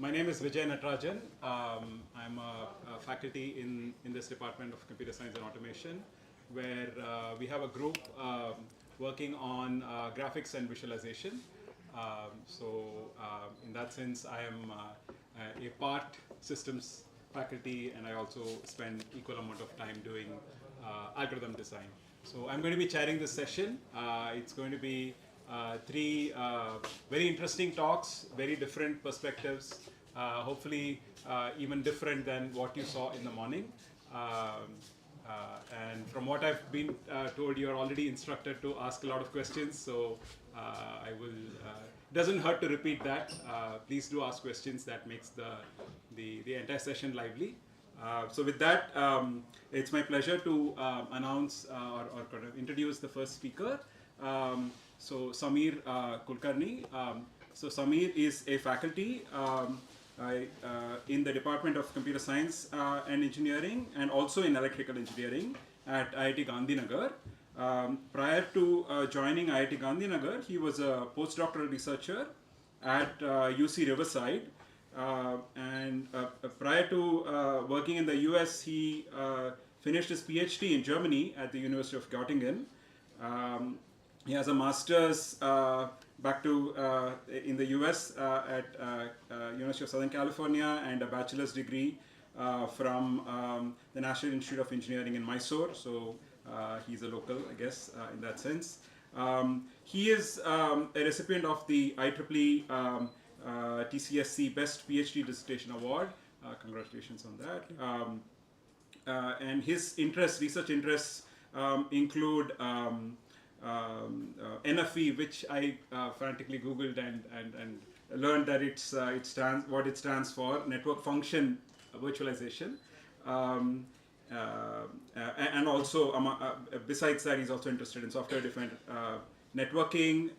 My name is Vijay Natarajan. I'm a faculty in this Department of Computer Science and Automation, where we have a group working on graphics and visualization. In that sense, I am a part systems faculty, and I also spend equal amount of time doing algorithm design. So I'm going to be chairing this session. It's going to be three very interesting talks, very different perspectives, hopefully even different than what you saw in the morning. And from what I've been told, you're already instructed to ask a lot of questions, so I will. Doesn't hurt to repeat that. Please do ask questions. That makes the entire session lively. So with that, it's my pleasure to announce or kind of introduce the first speaker. So Samir Kulkarni. So Samir is a faculty in the Department of Computer Science and Engineering, and also in Electrical Engineering at IIT Gandhinagar. Prior to joining IIT Gandhinagar, he was a postdoctoral researcher at UC Riverside. And prior to working in the US, he finished his PhD in Germany at the University of Göttingen. He has a master's back to in the US at University of Southern California, and a bachelor's degree from the National Institute of Engineering in Mysore. So he's a local, I guess, in that sense. He is a recipient of the IEEE TCSC Best PhD Dissertation Award. Congratulations on that. And his research interests include NFV, which I frantically Googled and learned that it stands for Network Function Virtualization. And also, besides that, he's also interested in software-defined networking,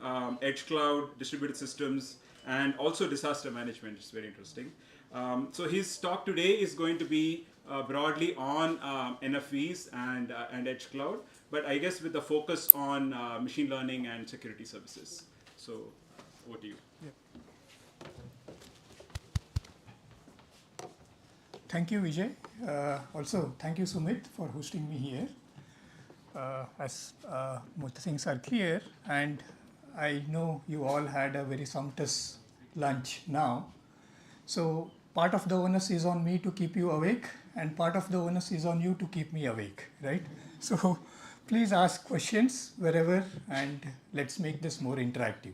edge cloud, distributed systems, and also disaster management. It's very interesting. So his talk today is going to be broadly on NFVs and edge cloud, but I guess with the focus on machine learning and security services. So over to you. Yeah. Thank you, Vijay. Also, thank you, Sumit, for hosting me here. As most things are clear, and I know you all had a very sumptuous lunch now. So part of the onus is on me to keep you awake, and part of the onus is on you to keep me awake, right? So please ask questions wherever, and let's make this more interactive.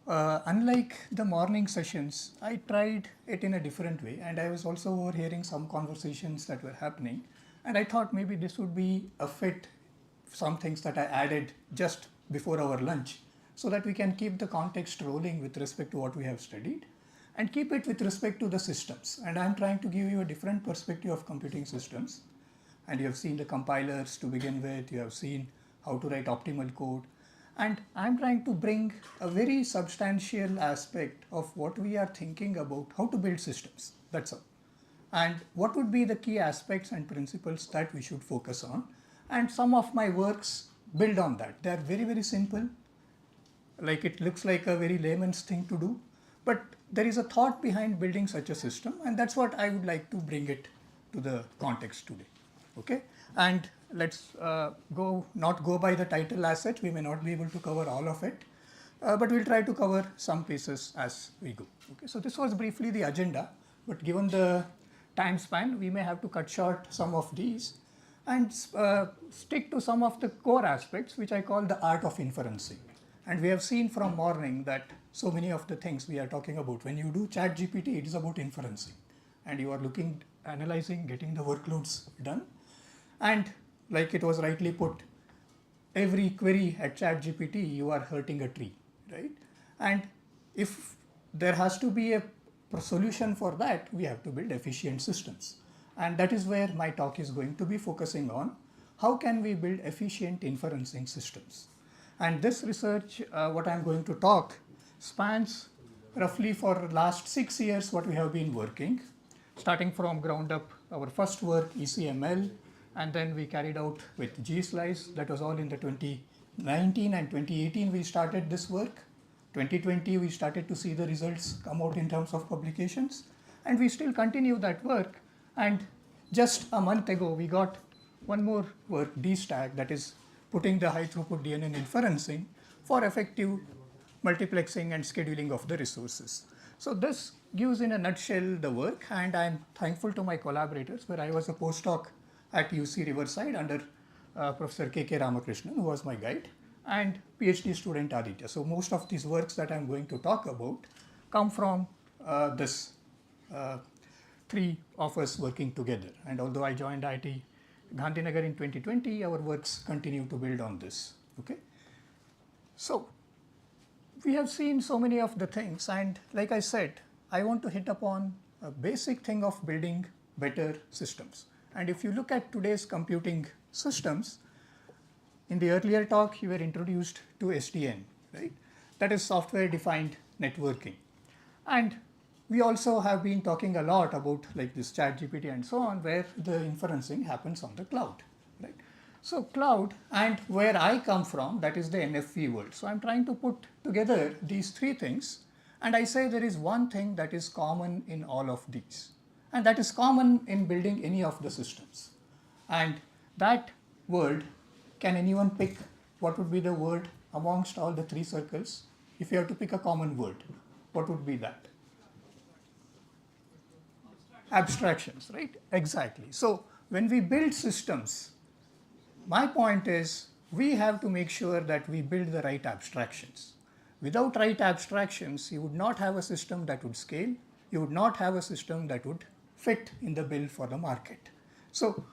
Unlike the morning sessions, I tried it in a different way, and I was also overhearing some conversations that were happening, and I thought maybe this would be a fit, some things that I added just before our lunch, so that we can keep the context rolling with respect to what we have studied, and keep it with respect to the systems. And I'm trying to give you a different perspective of computing systems. And you have seen the compilers to begin with, you have seen how to write optimal code. And I'm trying to bring a very substantial aspect of what we are thinking about how to build systems. That's all. And what would be the key aspects and principles that we should focus on. And some of my works build on that. They are very, very simple. Like it looks like a very layman's thing to do. But there is a thought behind building such a system. And that's what I would like to bring it to the context today. Okay, and let's not go by the title as such. We may not be able to cover all of it, but we'll try to cover some pieces as we go. Okay, so this was briefly the agenda, but given the time span, we may have to cut short some of these and stick to some of the core aspects, which I call the art of inferencing. And we have seen from morning that so many of the things we are talking about, when you do ChatGPT, it is about inferencing, and you are looking, analyzing, getting the workloads done. And like it was rightly put, every query at ChatGPT, you are hurting a tree, right? And if there has to be a solution for that, we have to build efficient systems. And that is where my talk is going to be focusing on. How can we build efficient inferencing systems? And this research, what I'm going to talk, spans roughly for the last 6 years what we have been working, starting from ground up. Our first work, ECML, and then we carried out with G-Slice. That was all in the 2019 and 2018 we started this work. 2020, we started to see the results come out in terms of publications, and we still continue that work. And just a month ago, we got one more work, DStack, that is putting the high throughput DNN inferencing for effective multiplexing and scheduling of the resources. So this gives in a nutshell the work, and I'm thankful to my collaborators, where I was a postdoc at UC Riverside under Professor K.K. Ramakrishnan, who was my guide, and PhD student Aditya. So most of these works that I'm going to talk about come from this three of us working together. And although I joined IIT Gandhinagar in 2020, our works continue to build on this. Okay. So we have seen so many of the things, and like I said, I want to hit upon a basic thing of building better systems. And if you look at today's computing systems, in the earlier talk, you were introduced to SDN, right? That is software defined networking. And we also have been talking a lot about like this ChatGPT and so on, where the inferencing happens on the cloud, right? So cloud, and where I come from, that is the NFV world. So I'm trying to put together these three things, and I say there is one thing that is common in all of these, and that is common in building any of the systems. And that word, can anyone pick what would be the word amongst all the three circles? If you have to pick a common word, what would be that? Abstractions, right? Exactly. So when we build systems, my point is we have to make sure that we build the right abstractions. Without right abstractions, you would not have a system that would scale. You would not have a system that would fit in the bill for the market. So,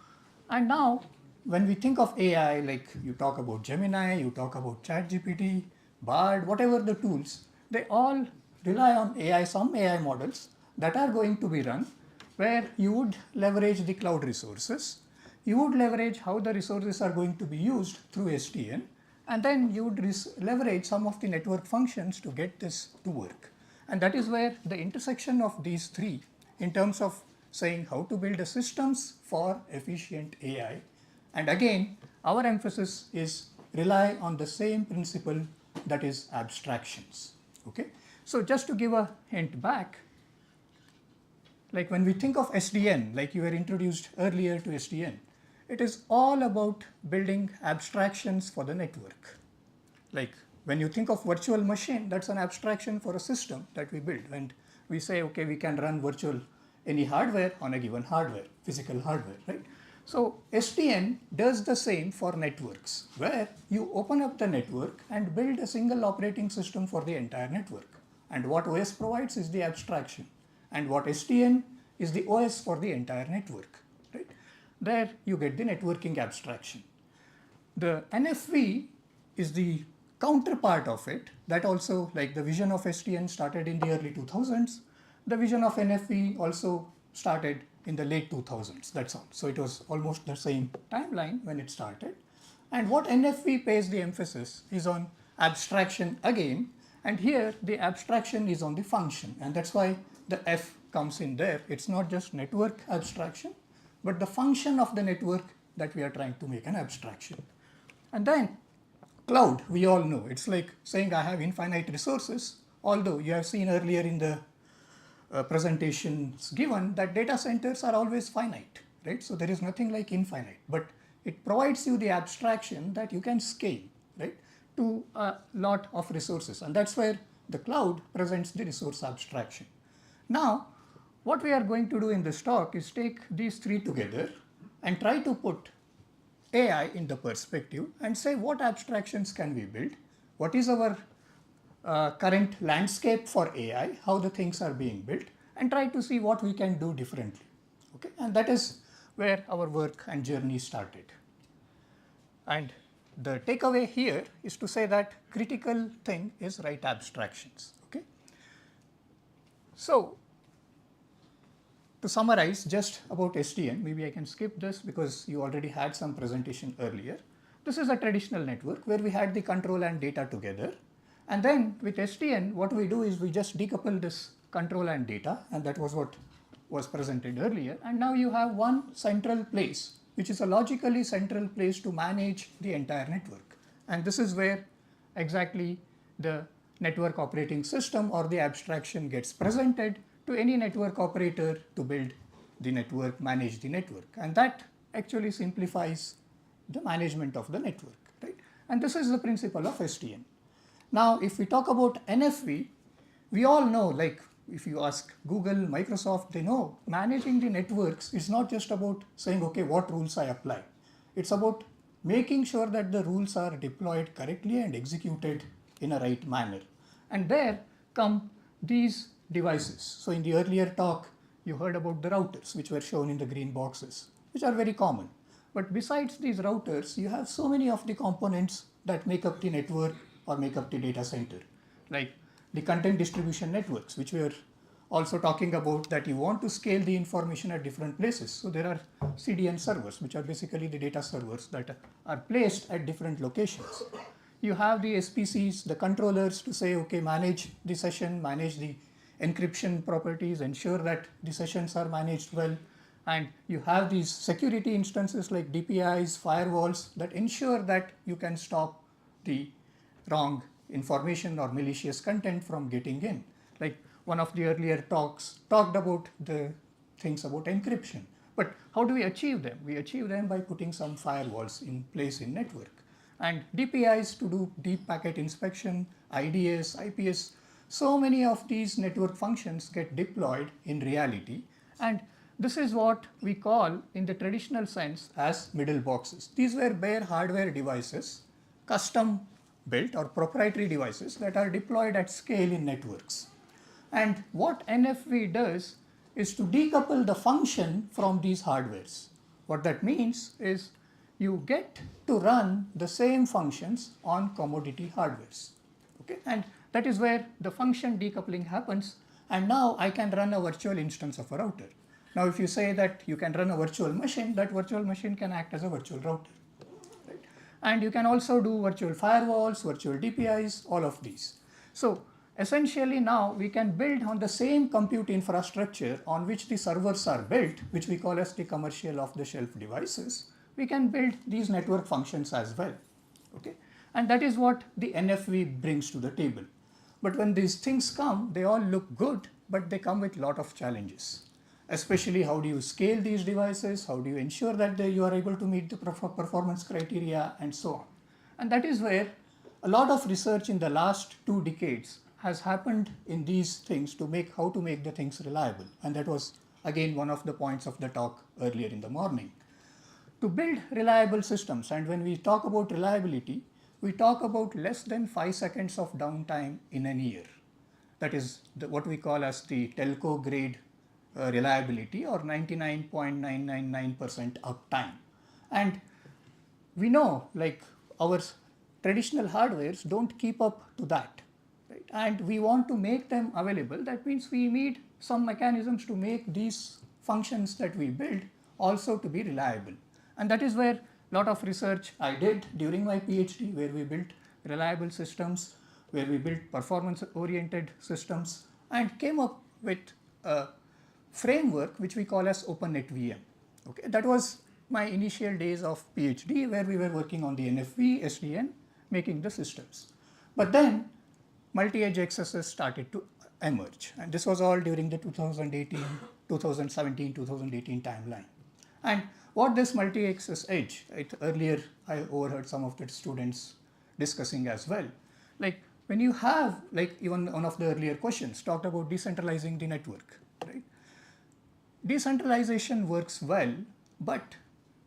and now when we think of AI, like you talk about Gemini, you talk about ChatGPT, Bard, whatever the tools, they all rely on AI, some AI models that are going to be run, where you would leverage the cloud resources, you would leverage how the resources are going to be used through SDN, and then you would leverage some of the network functions to get this to work. And that is where the intersection of these three, in terms of saying how to build the systems for efficient AI, and again, our emphasis is rely on the same principle, that is abstractions. Okay? So just to give a hint back, like when we think of SDN, like you were introduced earlier to SDN, it is all about building abstractions for the network. Like when you think of virtual machine, that's an abstraction for a system that we build. And we say, okay, we can run virtual any hardware on a given hardware, physical hardware, right? So SDN does the same for networks, where you open up the network and build a single operating system for the entire network. And what OS provides is the abstraction. And what SDN is the OS for the entire network, right? There you get the networking abstraction. The NFV is the counterpart of it. That also, like the vision of SDN started in the early 2000s. The vision of NFV also started in the late 2000s, that's all. So it was almost the same timeline when it started. And what NFV pays the emphasis is on abstraction again, and here the abstraction is on the function, and that's why the F comes in there. It's not just network abstraction, but the function of the network that we are trying to make an abstraction. And then cloud, we all know, it's like saying I have infinite resources, although you have seen earlier in the presentations given that data centers are always finite, right? So there is nothing like infinite, but it provides you the abstraction that you can scale, right, to a lot of resources. And that's where the cloud presents the resource abstraction. Now, what we are going to do in this talk is take these three together and try to put AI in the perspective and say what abstractions can we build, what is our current landscape for AI, how the things are being built, and try to see what we can do differently. Okay? And that is where our work and journey started. And the takeaway here is to say that critical thing is right abstractions. Okay? So to summarize just about SDN, maybe I can skip this because you already had some presentation earlier. This is a traditional network where we had the control and data together. And then with SDN, what we do is we just decouple this control and data, and that was what was presented earlier. And now you have one central place, which is a logically central place to manage the entire network. And this is where exactly the network operating system or the abstraction gets presented to any network operator to build the network, manage the network. And that actually simplifies the management of the network, right? And this is the principle of SDN. Now, if we talk about NFV, we all know, like if you ask Google, Microsoft, they know managing the networks is not just about saying, okay, what rules I apply. It's about making sure that the rules are deployed correctly and executed in a right manner. And there come these devices. So in the earlier talk, you heard about the routers, which were shown in the green boxes, which are very common. But besides these routers, you have so many of the components that make up the network or make up the data center, like the content distribution networks, which we are also talking about, that you want to scale the information at different places. So there are CDN servers, which are basically the data servers that are placed at different locations. You have the SPCs, the controllers, to say, okay, manage the session, manage the encryption properties, ensure that the sessions are managed well. And you have these security instances like DPIs, firewalls that ensure that you can stop the wrong information or malicious content from getting in. Like one of the earlier talks talked about the things about encryption. But how do we achieve them? We achieve them by putting some firewalls in place in network. And DPIs to do deep packet inspection, IDS, IPS. So many of these network functions get deployed in reality. And this is what we call in the traditional sense as middle boxes. These were bare hardware devices, custom built or proprietary devices that are deployed at scale in networks. And what NFV does is to decouple the function from these hardwares. What that means is you get to run the same functions on commodity hardwares. Okay? And that is where the function decoupling happens. And now I can run a virtual instance of a router. Now, if you say that you can run a virtual machine, that virtual machine can act as a virtual router. Right? And you can also do virtual firewalls, virtual DPIs, all of these. So essentially now we can build on the same compute infrastructure on which the servers are built, which we call as the commercial off-the-shelf devices. We can build these network functions as well. Okay? And that is what the NFV brings to the table. But when these things come, they all look good, but they come with a lot of challenges. Especially how do you scale these devices, how do you ensure that you are able to meet the performance criteria, and so on. And that is where a lot of research in the last 2 decades has happened in these things to make how to make the things reliable. And that was again one of the points of the talk earlier in the morning. To build reliable systems, and when we talk about reliability, we talk about less than 5 seconds of downtime in a year. That is what we call as the telco grade reliability, or 99.999% uptime. And we know, like, our traditional hardwares don't keep up to that, right? And we want to make them available. That means we need some mechanisms to make these functions that we build also to be reliable. And that is where a lot of research I did during my PhD, where we built reliable systems, where we built performance-oriented systems, and came up with a framework which we call as OpenNetVM. Okay, that was my initial days of PhD, where we were working on the NFV, SDN, making the systems. But then multi-edge XSS started to emerge, and this was all during the 2017, 2018 timeline. And what this multi-access edge, earlier I overheard some of the students discussing as well. Like when you have, like even one of the earlier questions talked about decentralizing the network, right? Decentralization works well, but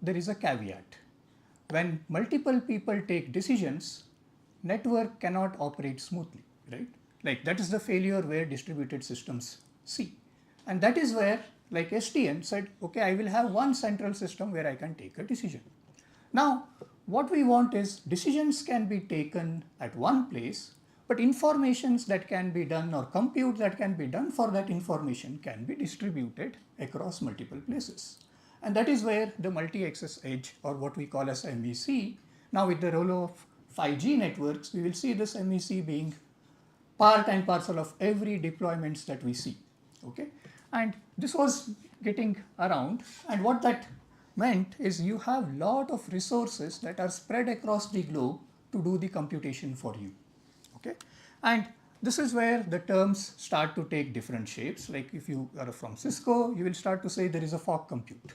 there is a caveat. When multiple people take decisions, network cannot operate smoothly, right? Like that is the failure where distributed systems see. And that is where, like SDN said, okay, I will have one central system where I can take a decision. Now, what we want is decisions can be taken at one place, but informations that can be done or compute that can be done for that information can be distributed across multiple places. And that is where the multi-access edge, or what we call as MEC, now with the role of 5G networks, we will see this MEC being part and parcel of every deployments that we see. Okay? And this was getting around, and what that meant is you have a lot of resources that are spread across the globe to do the computation for you. Okay? And this is where the terms start to take different shapes. Like if you are from Cisco, you will start to say there is a fog compute.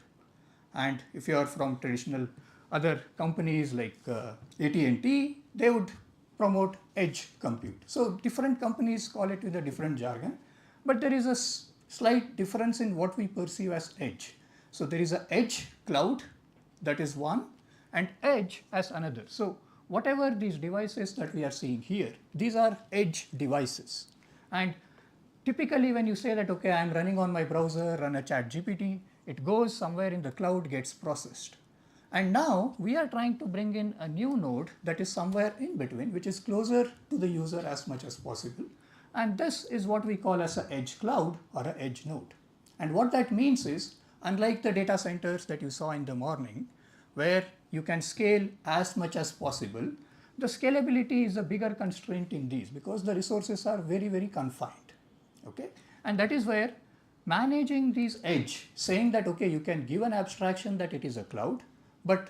And if you are from traditional other companies like AT&T, they would promote edge compute. So different companies call it with a different jargon, but there is a slight difference in what we perceive as edge. So there is an edge cloud, that is one, and edge as another. So whatever these devices that we are seeing here, these are edge devices. And typically when you say that, okay, I am running on my browser, run a chat GPT, it goes somewhere in the cloud, gets processed. And now we are trying to bring in a new node that is somewhere in between, which is closer to the user as much as possible. And this is what we call as an edge cloud or an edge node. And what that means is, unlike the data centers that you saw in the morning, where you can scale as much as possible, the scalability is a bigger constraint in these because the resources are very, very confined. Okay? And that is where managing these edge, saying that, okay, you can give an abstraction that it is a cloud, but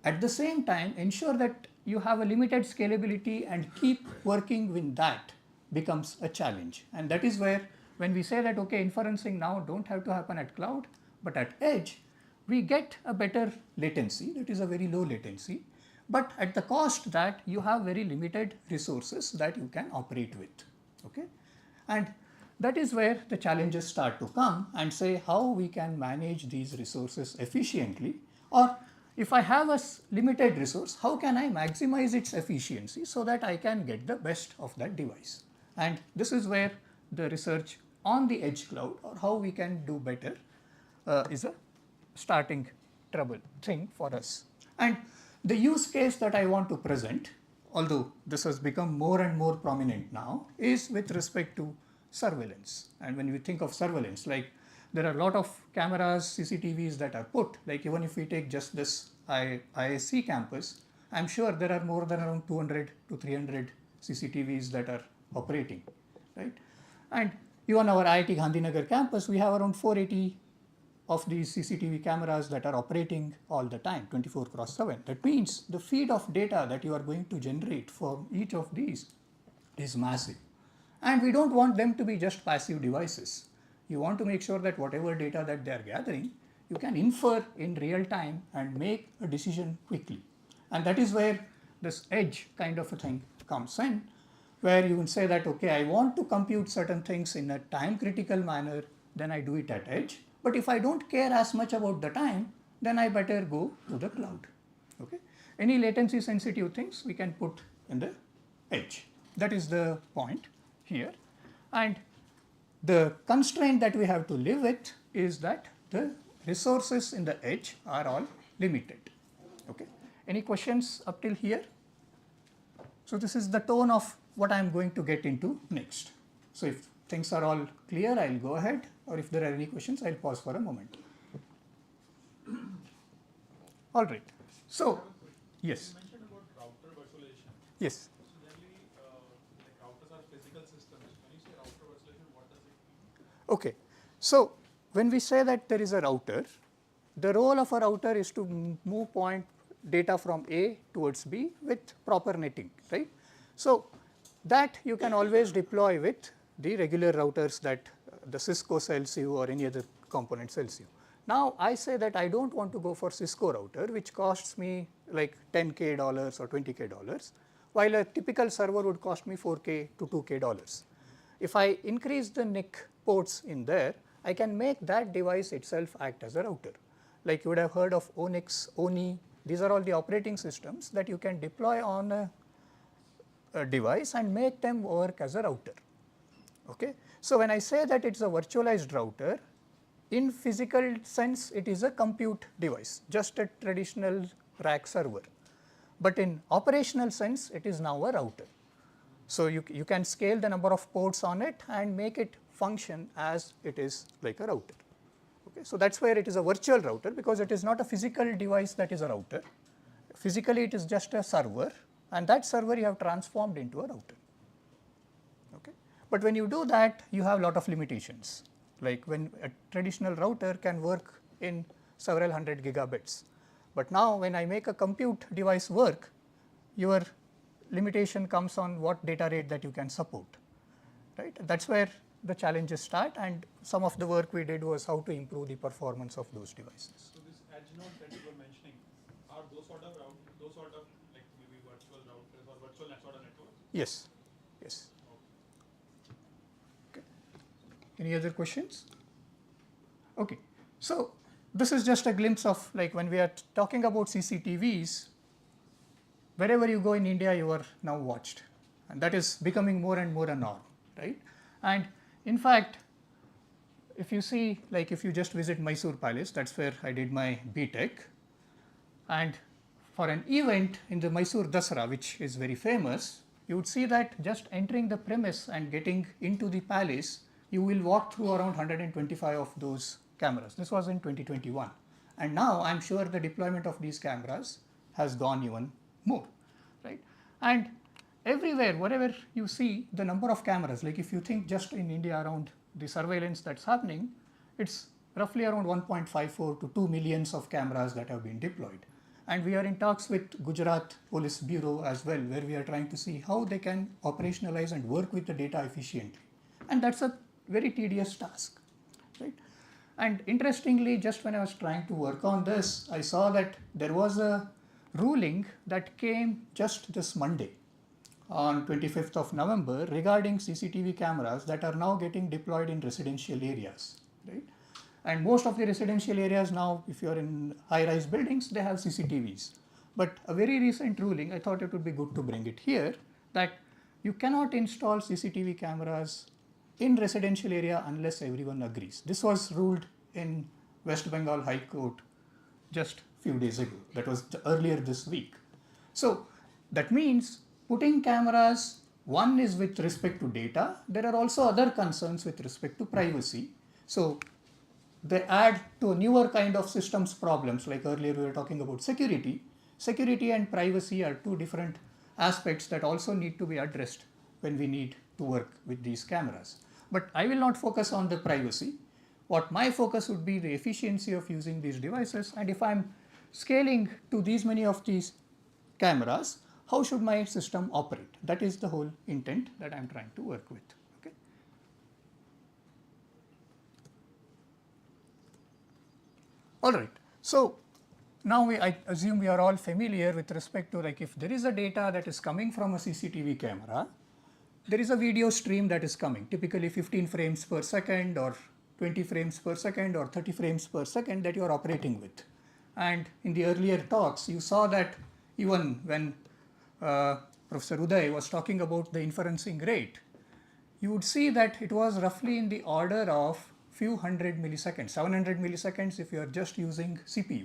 at the same time ensure that you have a limited scalability and keep working with that becomes a challenge. And that is where when we say that, okay, inferencing now don't have to happen at cloud, but at edge, we get a better latency, that is a very low latency, but at the cost that you have very limited resources that you can operate with. Okay? And that is where the challenges start to come and say how we can manage these resources efficiently, or if I have a limited resource, how can I maximize its efficiency so that I can get the best of that device? And this is where the research on the edge cloud or how we can do better is a starting trouble thing for us. And the use case that I want to present, although this has become more and more prominent now, is with respect to surveillance. And when we think of surveillance, like there are a lot of cameras, CCTVs that are put, like even if we take just this IISc campus, I'm sure there are more than around 200 to 300 CCTVs that are operating, right? And even our IIT Gandhinagar campus, we have around 480 of these CCTV cameras that are operating all the time, 24/7. That means the feed of data that you are going to generate for each of these is massive. And we don't want them to be just passive devices. You want to make sure that whatever data that they are gathering, you can infer in real time and make a decision quickly. And that is where this edge kind of a thing comes in, where you can say that, okay, I want to compute certain things in a time critical manner, then I do it at edge. But if I don't care as much about the time, then I better go to the cloud. Okay? Any latency sensitive things we can put in the edge. That is the point here. And the constraint that we have to live with is that the resources in the edge are all limited. Okay? Any questions up till here? So this is the tone of what I am going to get into next. So if things are all clear, I'll go ahead, or if there are any questions, I'll pause for a moment. All right. So, yes. You mentioned about router virtualization. Yes. So generally, like routers are physical systems. When you say router virtualization, what does it mean? Okay. So when we say that there is a router, the role of a router is to move point data from A towards B with proper netting, right? So that you can always deploy with the regular routers that the Cisco sells you or any other component sells you. Now I say that I don't want to go for Cisco router, which costs me like $10K or $20K, while a typical server would cost me $4K to $2K. If I increase the NIC ports in there, I can make that device itself act as a router. Like you would have heard of Onyx, Oni, these are all the operating systems that you can deploy on a device and make them work as a router. Okay? So when I say that it's a virtualized router, in physical sense it is a compute device, just a traditional rack server. But in operational sense, it is now a router. So you can scale the number of ports on it and make it function as it is like a router. Okay? So that's where it is a virtual router, because it is not a physical device that is a router. Physically it is just a server, and that server you have transformed into a router. Okay? But when you do that, you have a lot of limitations. Like when a traditional router can work in several hundred gigabits. But now when I make a compute device work, your limitation comes on what data rate that you can support. right? That's where the challenges start, and some of the work we did was how to improve the performance of those devices. So this edge node that you were mentioning, are those sort of like maybe virtual routers or virtual sort of networks? Yes, yes. Okay. Any other questions? Okay, so this is just a glimpse of, like, when we are talking about CCTVs, wherever you go in India, you are now watched, and that is becoming more and more a norm, right? And in fact, if you see, like, if you just visit Mysore Palace, that's where I did my BTech, and for an event in the Mysore Dasara, which is very famous, you would see that just entering the premise and getting into the palace, you will walk through around 125 of those cameras. This was in 2021. And now I'm sure the deployment of these cameras has gone even more, right? And everywhere, wherever you see the number of cameras, like if you think just in India around the surveillance that's happening, it's roughly around 1.54 to 2 millions of cameras that have been deployed. And we are in talks with Gujarat Police Bureau as well, where we are trying to see how they can operationalize and work with the data efficiently. And that's a very tedious task, right? And interestingly, just when I was trying to work on this, I saw that there was a ruling that came just this Monday on 25th of November regarding CCTV cameras that are now getting deployed in residential areas, right? And most of the residential areas now, if you're in high-rise buildings, they have CCTVs. But a very recent ruling, I thought it would be good to bring it here, that you cannot install CCTV cameras in residential area unless everyone agrees. This was ruled in West Bengal High Court just a few days ago. That was earlier this week. So that means putting cameras, one is with respect to data. There are also other concerns with respect to privacy. So they add to a newer kind of systems problems, like earlier we were talking about security. Security and privacy are two different aspects that also need to be addressed when we need to work with these cameras. But I will not focus on the privacy. What my focus would be the efficiency of using these devices, and if I'm scaling to these many of these cameras, how should my system operate? That is the whole intent that I'm trying to work with. Okay. All right. So now I assume we are all familiar with respect to, like, if there is a data that is coming from a CCTV camera, there is a video stream that is coming, typically 15 frames per second or 20 frames per second or 30 frames per second that you are operating with. And in the earlier talks, you saw that even when Professor Uday was talking about the inferencing rate, you would see that it was roughly in the order of few hundred milliseconds, 700 milliseconds if you are just using CPU.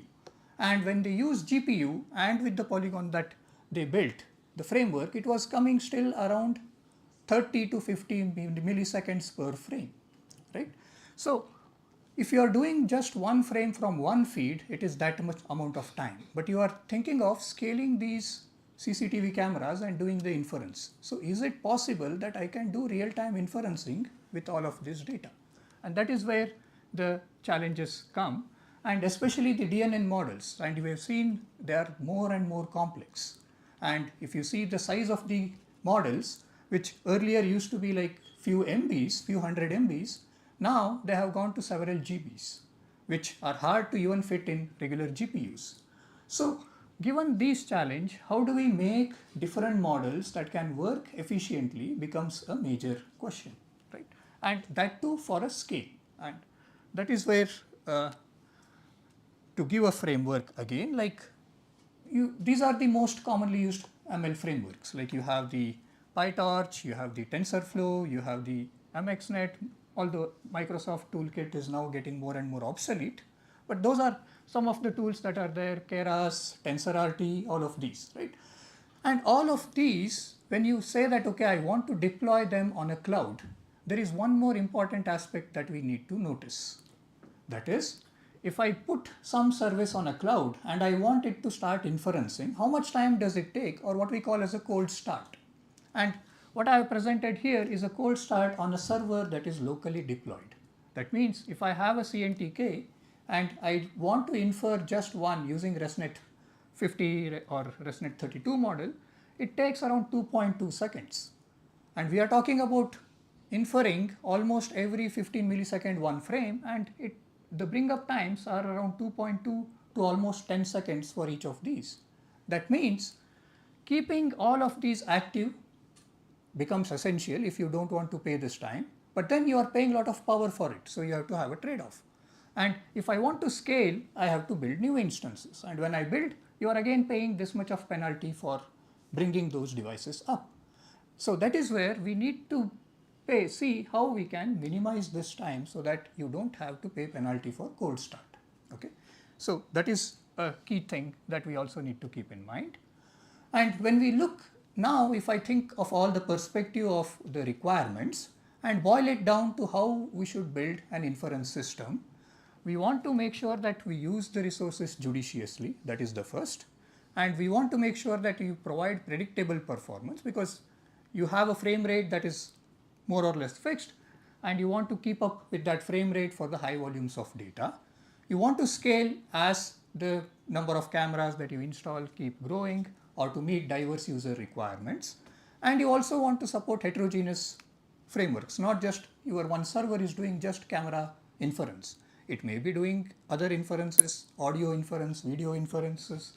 And when they use GPU and with the polygon that they built, the framework, it was coming still around 30 to 50 milliseconds per frame, right? So if you are doing just one frame from one feed, it is that much amount of time. But you are thinking of scaling these CCTV cameras and doing the inference. So is it possible that I can do real-time inferencing with all of this data? And that is where the challenges come, and especially the DNN models. And we have seen they are more and more complex. And if you see the size of the models, which earlier used to be like few MBs, few hundred MBs, now they have gone to several GBs, which are hard to even fit in regular GPUs. So given this challenge, how do we make different models that can work efficiently becomes a major question, right? And that too for a scale. And that is where, to give a framework again, like these are the most commonly used ML frameworks. Like you have the PyTorch, you have the TensorFlow, you have the MXNet, although Microsoft Toolkit is now getting more and more obsolete. But those are some of the tools that are there, Keras, TensorRT, all of these, right? And all of these, when you say that, okay, I want to deploy them on a cloud, there is one more important aspect that we need to notice. That is, if I put some service on a cloud and I want it to start inferencing, how much time does it take, or what we call as a cold start? And what I have presented here is a cold start on a server that is locally deployed. That means if I have a CNTK and I want to infer just one using ResNet 50 or ResNet 32 model, it takes around 2.2 seconds. And we are talking about inferring almost every 15 millisecond one frame, and the bring up times are around 2.2 to almost 10 seconds for each of these. That means keeping all of these active becomes essential if you don't want to pay this time, but then you are paying a lot of power for it, so you have to have a trade-off. And if I want to scale, I have to build new instances, and when I build, you are again paying this much of penalty for bringing those devices up. So that is where we need to see how we can minimize this time so that you don't have to pay penalty for cold start. Okay, so that is a key thing that we also need to keep in mind. And when we look now, if I think of all the perspective of the requirements and boil it down to how we should build an inference system, we want to make sure that we use the resources judiciously, that is the first, and we want to make sure that you provide predictable performance, because you have a frame rate that is more or less fixed, and you want to keep up with that frame rate for the high volumes of data. You want to scale as the number of cameras that you install keep growing, or to meet diverse user requirements. And you also want to support heterogeneous frameworks, not just your one server is doing just camera inference. It may be doing other inferences, audio inference, video inferences,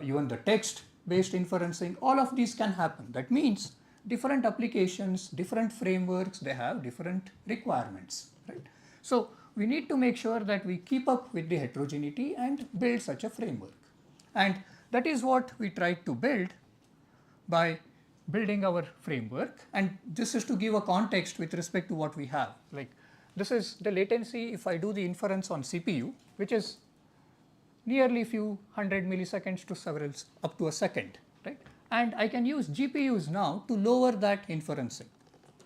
even the text-based inferencing. All of these can happen. That means different applications, different frameworks, they have different requirements, right? So we need to make sure that we keep up with the heterogeneity and build such a framework. And that is what we tried to build by building our framework. And this is to give a context with respect to what we have. Like, this is the latency if I do the inference on CPU, which is nearly few hundred milliseconds to several, up to a second, right? And I can use GPUs now to lower that inferencing.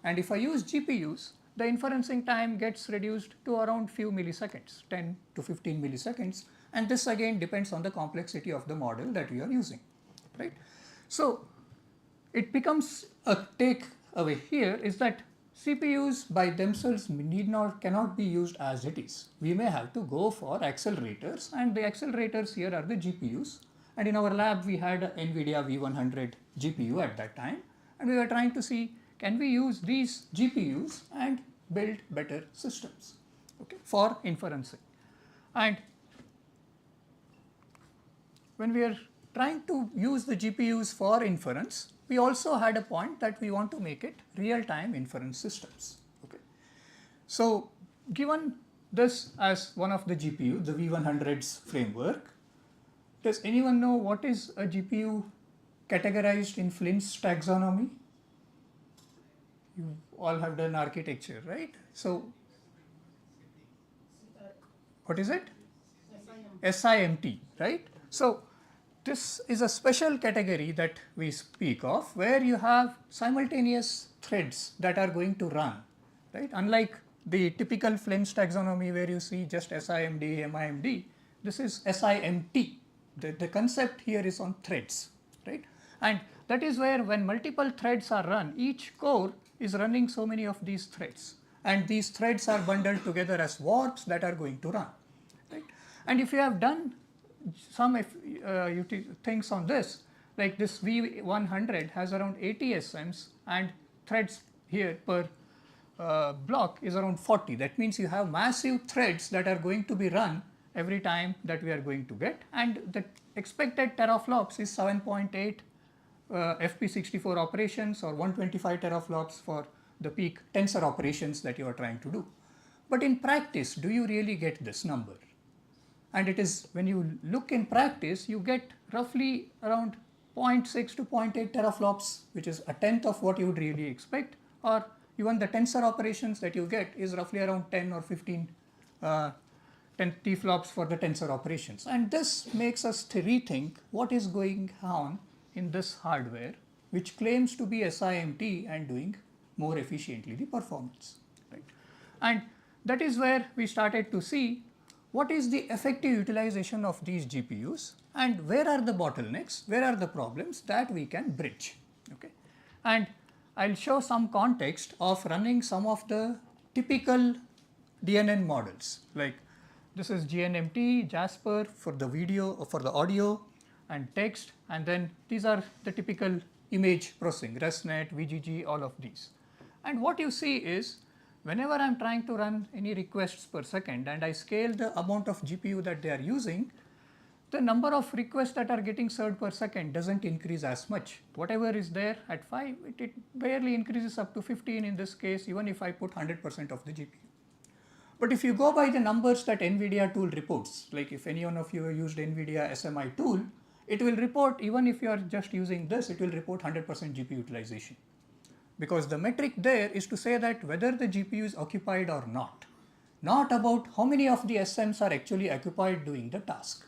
And if I use GPUs, the inferencing time gets reduced to around few milliseconds, 10 to 15 milliseconds. And this again depends on the complexity of the model that we are using, right? So it becomes a takeaway here is that CPUs by themselves cannot be used as it is. We may have to go for accelerators, and the accelerators here are the GPUs. And in our lab, we had an NVIDIA V100 GPU at that time, and we were trying to see, can we use these GPUs and build better systems, okay, for inferencing. And when we are trying to use the GPUs for inference, we also had a point that we want to make it real-time inference systems. Okay. So given this as one of the GPU, the V100's framework, does anyone know what is a GPU categorized in Flint's taxonomy? You all have done architecture, right? So what is it? SIMT, right? So this is a special category that we speak of, where you have simultaneous threads that are going to run, right? Unlike the typical Flint's taxonomy where you see just SIMD, MIMD, this is SIMT. The concept here is on threads, right? And that is where when multiple threads are run, each core is running so many of these threads. And these threads are bundled together as warps that are going to run, right? And if you have done some things on this, like this V100 has around 80 SMs, and threads here per block is around 40. That means you have massive threads that are going to be run every time that we are going to get, and the expected teraflops is 7.8 FP64 operations, or 125 teraflops for the peak tensor operations that you are trying to do. But in practice, do you really get this number? And it is, when you look in practice, you get roughly around 0.6 to 0.8 teraflops, which is a tenth of what you would really expect, or even the tensor operations that you get is roughly around 10 or 15 10 T-flops for the tensor operations. And this makes us to rethink what is going on in this hardware, which claims to be SIMT and doing more efficiently the performance, right? And that is where we started to see what is the effective utilization of these GPUs, and where are the bottlenecks, where are the problems that we can bridge, okay? And I'll show some context of running some of the typical DNN models, like this is GNMT, Jasper for the video, or for the audio and text, and then these are the typical image processing, ResNet, VGG, all of these. And what you see is whenever I am trying to run any requests per second and I scale the amount of GPU that they are using, the number of requests that are getting served per second doesn't increase as much. Whatever is there at 5, it barely increases up to 15 in this case, even if I put 100% of the GPU. But if you go by the numbers that NVIDIA tool reports, like if any one of you have used NVIDIA SMI tool, it will report, even if you are just using this, it will report 100% GPU utilization. Because the metric there is to say that whether the GPU is occupied or not about how many of the SMs are actually occupied doing the task.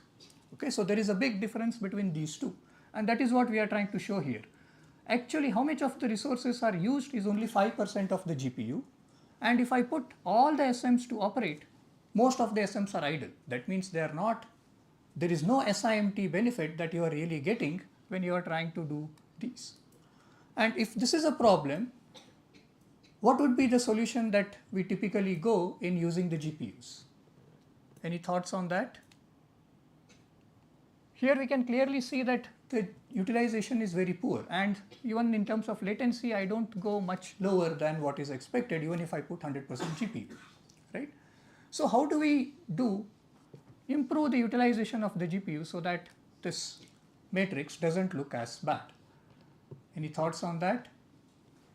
Okay, so there is a big difference between these two, and that is what we are trying to show here. Actually, how much of the resources are used is only 5% of the GPU, and if I put all the SMs to operate, most of the SMs are idle. That means they are not, there is no SIMT benefit that you are really getting when you are trying to do these. And if this is a problem, what would be the solution that we typically go in using the GPUs? Any thoughts on that? Here we can clearly see that the utilization is very poor, and even in terms of latency, I don't go much lower than what is expected even if I put 100% GPU, right? So how do we improve the utilization of the GPU so that this matrix doesn't look as bad? Any thoughts on that?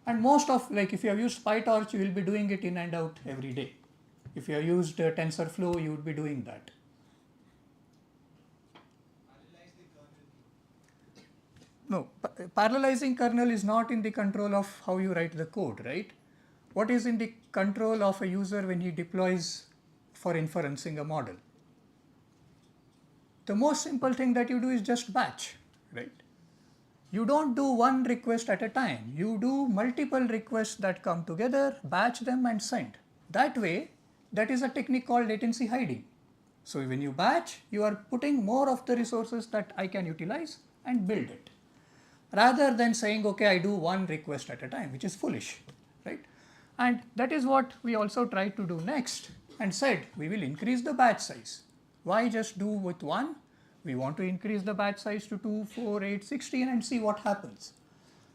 And most of, like if you have used PyTorch, you will be doing it in and out every day. If you have used TensorFlow, you would be doing that. No, parallelizing kernel is not in the control of how you write the code, right? What is in the control of a user when he deploys for inferencing a model? The most simple thing that you do is just batch, right? You don't do one request at a time. You do multiple requests that come together, batch them and send. That way, that is a technique called latency hiding. So when you batch, you are putting more of the resources that I can utilize and build it, rather than saying, okay, I do one request at a time, which is foolish, right? And that is what we also tried to do next and said, we will increase the batch size. Why just do with one? We want to increase the batch size to 2, 4, 8, 16 and see what happens.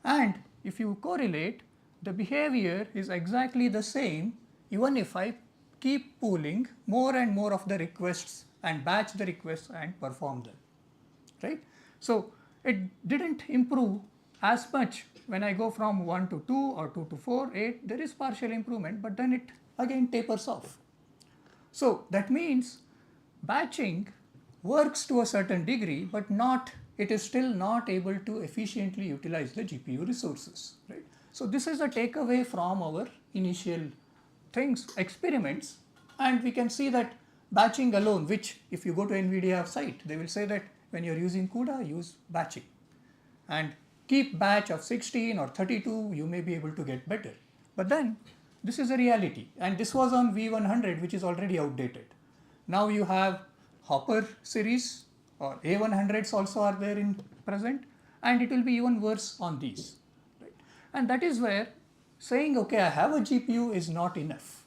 And if you correlate, the behavior is exactly the same even if I keep pooling more and more of the requests and batch the requests and perform them, right? So it didn't improve as much when I go from 1 to 2 or 2 to 4, 8, there is partial improvement, but then it again tapers off. So that means batching works to a certain degree, but it is still not able to efficiently utilize the GPU resources, right? So this is a takeaway from our initial experiments, and we can see that batching alone, which if you go to NVIDIA site, they will say that when you're using CUDA, use batching. And keep batch of 16 or 32, you may be able to get better. But then, this is a reality. And this was on V100, which is already outdated. Now you have Hopper series, or A100s also are there in present, and it will be even worse on these. Right? And that is where saying, okay, I have a GPU is not enough.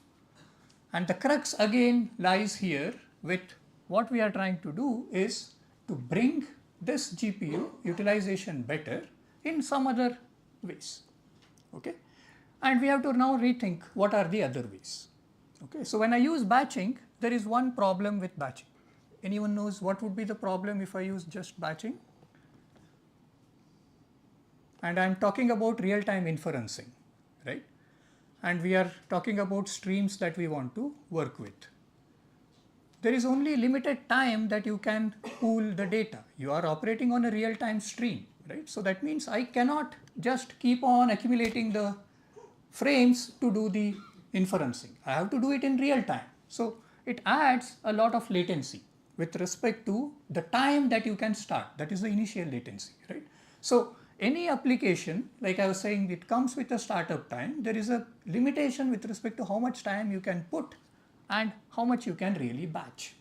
And the crux again lies here with what we are trying to do is to bring this GPU utilization better in some other ways, okay? And we have to now rethink what are the other ways, okay? So when I use batching, there is one problem with batching. Anyone knows what would be the problem if I use just batching? And I'm talking about real-time inferencing, right? And we are talking about streams that we want to work with. There is only limited time that you can pool the data. You are operating on a real-time stream, right? So that means I cannot just keep on accumulating the frames to do the inferencing. I have to do it in real time. So it adds a lot of latency with respect to the time that you can start. That is the initial latency, right? So any application, like I was saying, it comes with a startup time. There is a limitation with respect to how much time you can put and how much you can really batch.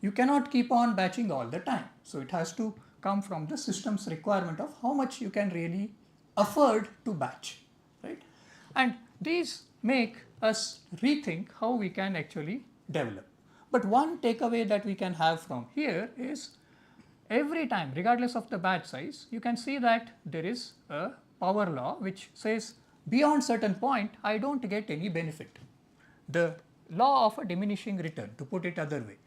You cannot keep on batching all the time. So it has to come from the system's requirement of how much you can really afford to batch, right? And these make us rethink how we can actually develop. But one takeaway that we can have from here is every time, regardless of the batch size, you can see that there is a power law which says beyond certain point, I don't get any benefit. The law of a diminishing return, to put it other way.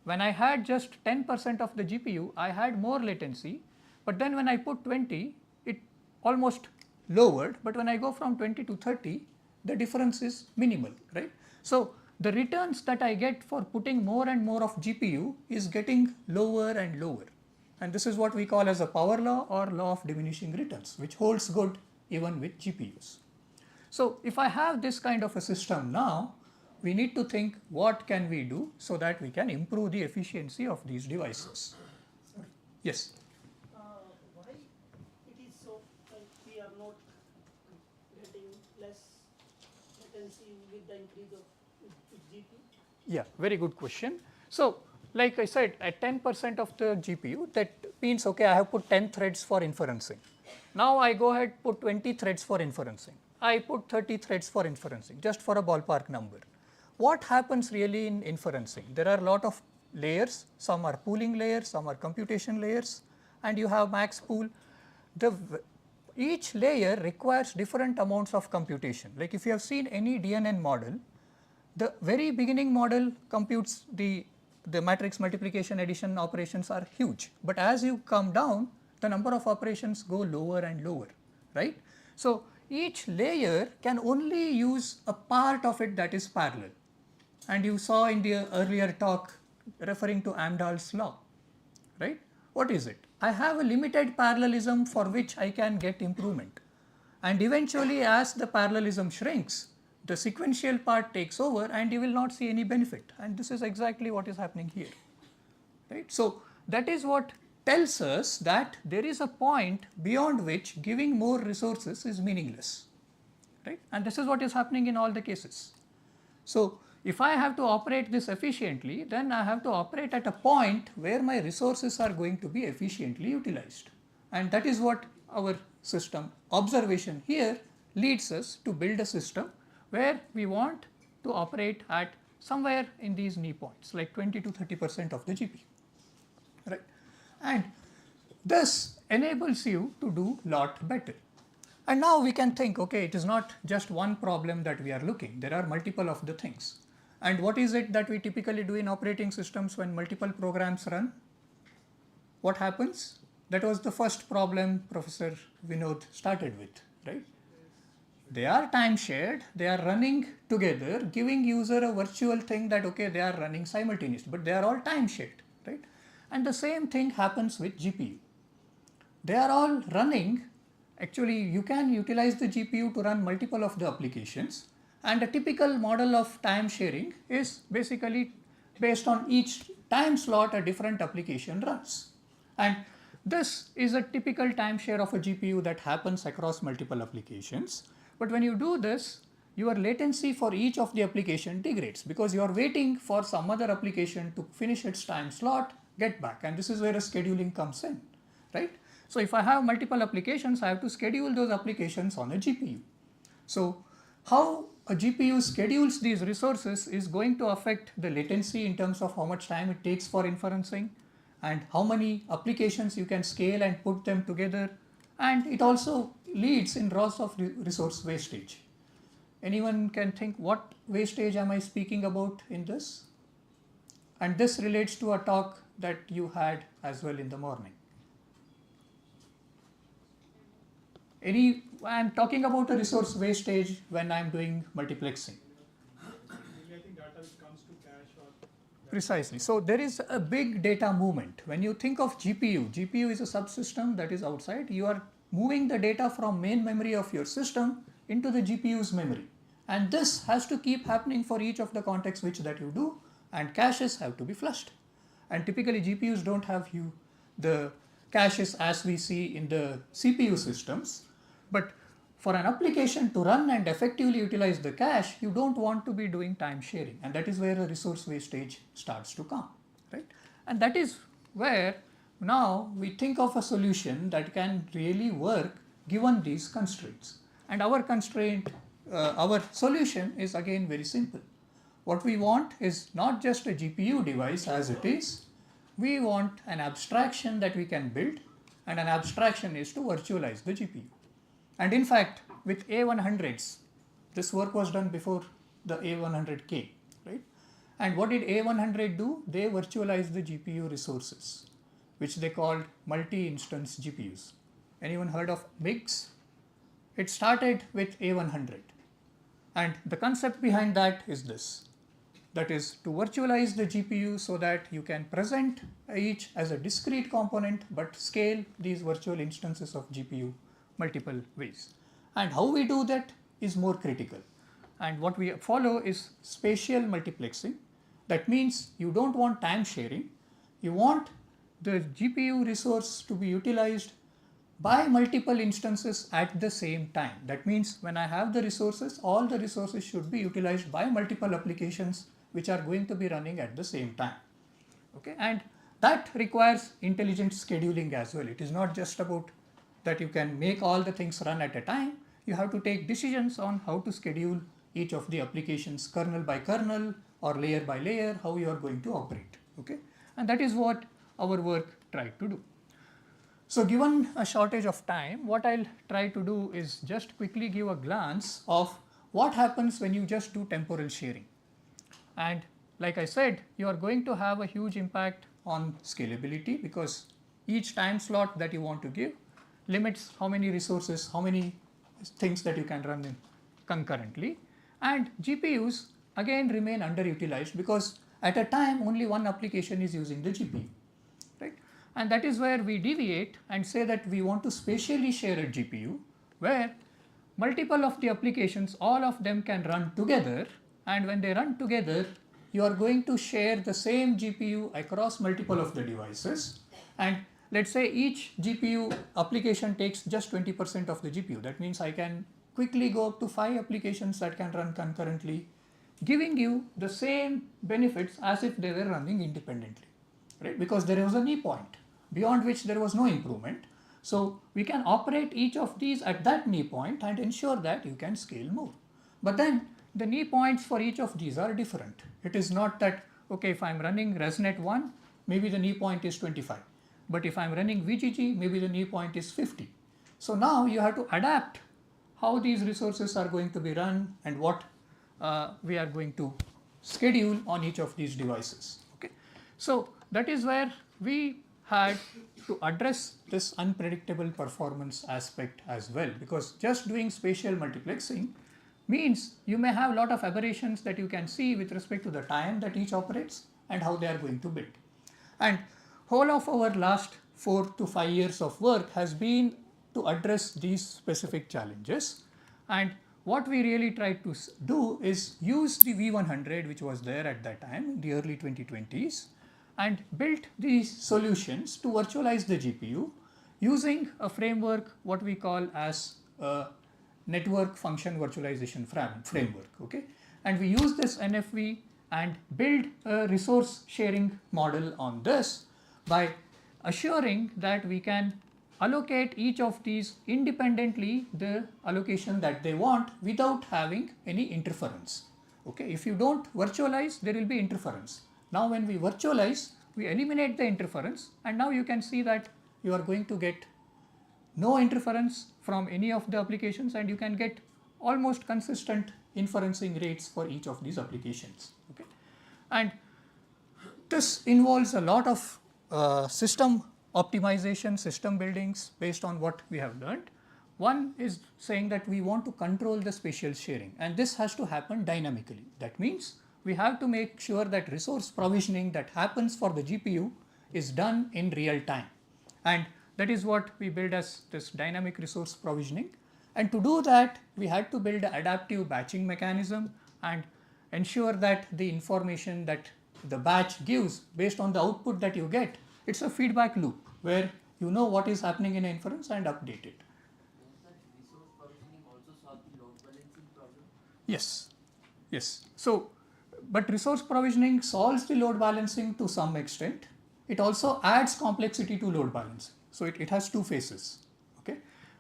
When I had just 10% of the GPU, I had more latency, but then when I put 20, it almost lowered, but when I go from 20 to 30, the difference is minimal, right? So the returns that I get for putting more and more of GPU is getting lower and lower. And this is what we call as a power law or law of diminishing returns, which holds good even with GPUs. So if I have this kind of a system now, we need to think what can we do so that we can improve the efficiency of these devices. Yes? Why it is so we are not getting less latency with the increase of with GPU? Yeah, very good question. So like I said, at 10% of the GPU, that means, okay, I have put 10 threads for inferencing. Now I go ahead, put 20 threads for inferencing. I put 30 threads for inferencing, just for a ballpark number. What happens really in inferencing? There are a lot of layers, some are pooling layers, some are computation layers, and you have max pool. Each layer requires different amounts of computation. Like if you have seen any DNN model, the very beginning model computes the matrix multiplication addition operations are huge, but as you come down, the number of operations go lower and lower, right? So each layer can only use a part of it that is parallel. And you saw in the earlier talk referring to Amdahl's law, right? What is it? I have a limited parallelism for which I can get improvement. And eventually as the parallelism shrinks, the sequential part takes over and you will not see any benefit. And this is exactly what is happening here, right? So that is what tells us that there is a point beyond which giving more resources is meaningless, right? And this is what is happening in all the cases. So if I have to operate this efficiently, then I have to operate at a point where my resources are going to be efficiently utilized. And that is what our system observation here leads us to build a system where we want to operate at somewhere in these knee points, like 20 to 30% of the GPU, right? And this enables you to do lot better. And now we can think, okay, it is not just one problem that we are looking, there are multiple of the things. And what is it that we typically do in operating systems when multiple programs run? What happens? That was the first problem Professor Vinod started with, right? They are time shared, they are running together, giving user a virtual thing that, okay, they are running simultaneously, but they are all time shared, right? And the same thing happens with GPU. They are all running, actually you can utilize the GPU to run multiple of the applications, and a typical model of time sharing is basically based on each time slot a different application runs. And this is a typical time share of a GPU that happens across multiple applications. But when you do this, your latency for each of the application degrades because you are waiting for some other application to finish its time slot, get back, and this is where a scheduling comes in, right? So if I have multiple applications, I have to schedule those applications on a GPU. So how a GPU schedules these resources is going to affect the latency in terms of how much time it takes for inferencing and how many applications you can scale and put them together. And it also leads in loss of resource wastage. Anyone can think, what wastage am I speaking about in this? And this relates to a talk that you had as well in the morning. I'm talking about a resource wastage when I'm doing multiplexing. Mainly I think data which comes to cache or Precisely. So there is a big data movement. When you think of GPU is a subsystem that is outside. You are moving the data from main memory of your system into the GPU's memory. And this has to keep happening for each of the context switch that you do, and caches have to be flushed. And typically GPUs don't have the caches as we see in the CPU systems. But for an application to run and effectively utilize the cache, you don't want to be doing time sharing. And that is where the resource wastage starts to come, right? And that is where now we think of a solution that can really work given these constraints. And our constraint, our solution is again very simple. What we want is not just a GPU device as it is. We want an abstraction that we can build, and an abstraction is to virtualize the GPU. And in fact, with A100s. This work was done before the A100K, right? And what did A100 do? They virtualized the GPU resources, which they called multi-instance GPUs. Anyone heard of MIGs? It started with A100. And the concept behind that is this. That is to virtualize the GPU so that you can present each as a discrete component but scale these virtual instances of GPU multiple ways. And how we do that is more critical. And what we follow is spatial multiplexing. That means you don't want time sharing. You want the GPU resource to be utilized by multiple instances at the same time. That means when I have the resources, all the resources should be utilized by multiple applications which are going to be running at the same time. Okay, and that requires intelligent scheduling as well. It is not just about that you can make all the things run at a time. You have to take decisions on how to schedule each of the applications kernel by kernel or layer by layer, how you are going to operate. Okay, and that is what our work tried to do. So given a shortage of time, what I'll try to do is just quickly give a glance of what happens when you just do temporal sharing. And like I said, you are going to have a huge impact on scalability because each time slot that you want to give limits how many resources, how many things that you can run in concurrently. And GPUs again remain underutilized because at a time only one application is using the GPU, right? And that is where we deviate and say that we want to spatially share a GPU where multiple of the applications, all of them can run together, and when they run together, you are going to share the same GPU across multiple of the devices. And let's say each GPU application takes just 20% of the GPU. That means I can quickly go up to 5 applications that can run concurrently, giving you the same benefits as if they were running independently, right? Because there was a knee point beyond which there was no improvement. So we can operate each of these at that knee point and ensure that you can scale more. But then the knee points for each of these are different. It is not that, okay, if I'm running ResNet 1, maybe the knee point is 25. But if I'm running VGG, maybe the knee point is 50. So now you have to adapt how these resources are going to be run and what we are going to schedule on each of these devices. Okay, so that is where we had to address this unpredictable performance aspect as well, because just doing spatial multiplexing means you may have a lot of aberrations that you can see with respect to the time that each operates and how they are going to build. And whole of our last 4 to 5 years of work has been to address these specific challenges. And what we really tried to do is use the V100, which was there at that time in the early 2020s, and built these solutions to virtualize the GPU using a framework what we call as a network function virtualization framework. Okay, and we use this NFV and build a resource sharing model on this by assuring that we can allocate each of these independently the allocation that they want without having any interference. Okay, if you don't virtualize, there will be interference. Now when we virtualize, we eliminate the interference, and now you can see that you are going to get no interference from any of the applications, and you can get almost consistent inferencing rates for each of these applications. Okay, and this involves a lot of system optimization, system buildings based on what we have learned. One is saying that we want to control the spatial sharing, and this has to happen dynamically. That means we have to make sure that resource provisioning that happens for the GPU is done in real time. And that is what we build as this dynamic resource provisioning. And to do that, we had to build an adaptive batching mechanism and ensure that the information that the batch gives based on the output that you get, it's a feedback loop where you know what is happening in inference and update it. Does that resource provisioning also solve the load balancing problem? Yes, yes. So, but resource provisioning solves the load balancing to some extent. It also adds complexity to load balancing. So it has two phases. Okay,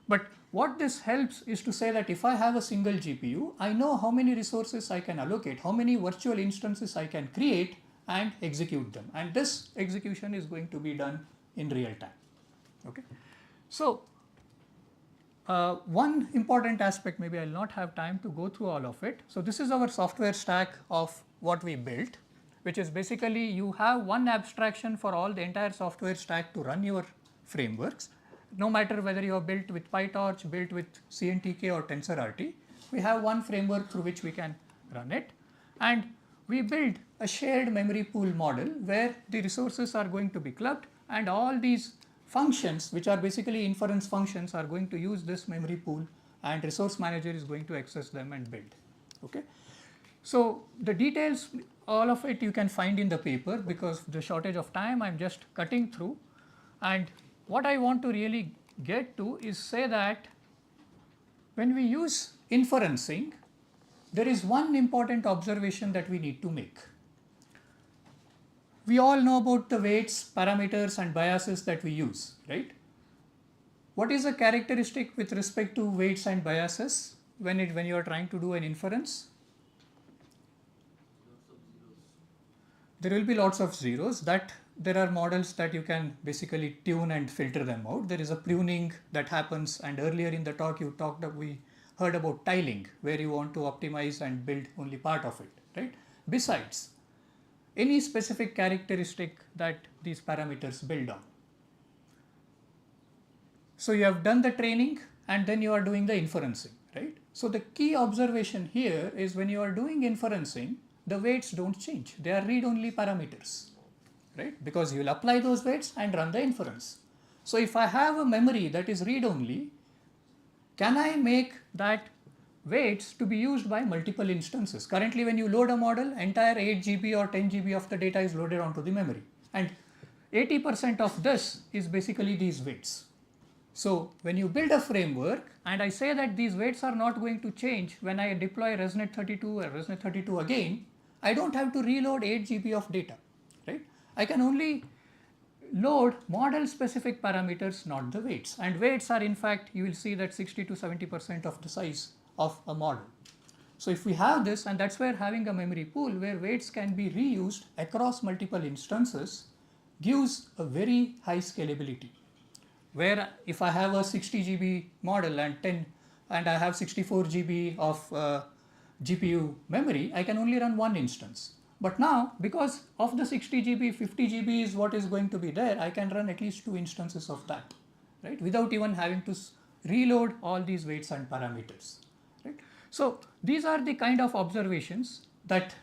but what this helps is to say that if I have a single GPU, I know how many resources I can allocate, how many virtual instances I can create and execute them. And this execution is going to be done in real time. Okay, so one important aspect, maybe I'll not have time to go through all of it. So this is our software stack of what we built, which is basically you have one abstraction for all the entire software stack to run your frameworks. No matter whether you are built with PyTorch, built with CNTK or TensorRT, we have one framework through which we can run it. And we build a shared memory pool model where the resources are going to be clubbed and all these functions, which are basically inference functions, are going to use this memory pool and resource manager is going to access them and build. Okay. So the details, all of it you can find in the paper. Because of the shortage of time, I'm just cutting through. And what I want to really get to is say that when we use inferencing, there is one important observation that we need to make. We all know about the weights, parameters and biases that we use, right? What is a characteristic with respect to weights and biases when you are trying to do an inference? There will be lots of zeros. That there are models that you can basically tune and filter them out. There is a pruning that happens, and earlier in the talk we heard about tiling, where you want to optimize and build only part of it, right? Besides, any specific characteristic that these parameters build on. So you have done the training and then you are doing the inferencing, right? So the key observation here is when you are doing inferencing, the weights don't change. They are read-only parameters, right? Because you will apply those weights and run the inference. So if I have a memory that is read-only, can I make that weights to be used by multiple instances? Currently, when you load a model, entire 8 GB or 10 GB of the data is loaded onto the memory. And 80% of this is basically these weights. So when you build a framework and I say that these weights are not going to change when I deploy ResNet32 or ResNet32 again, I don't have to reload 8 GB of data, right? I can only load model specific parameters, not the weights. And weights are, in fact, you will see that 60 to 70% of the size of a model. So if we have this, and that's where having a memory pool where weights can be reused across multiple instances gives a very high scalability. Where if I have a 60 GB model and I have 64 GB of GPU memory, I can only run one instance. But now, because of the 60 GB, 50 GB is what is going to be there, I can run at least 2 instances of that, right? Without even having to reload all these weights and parameters, right? So these are the kind of observations that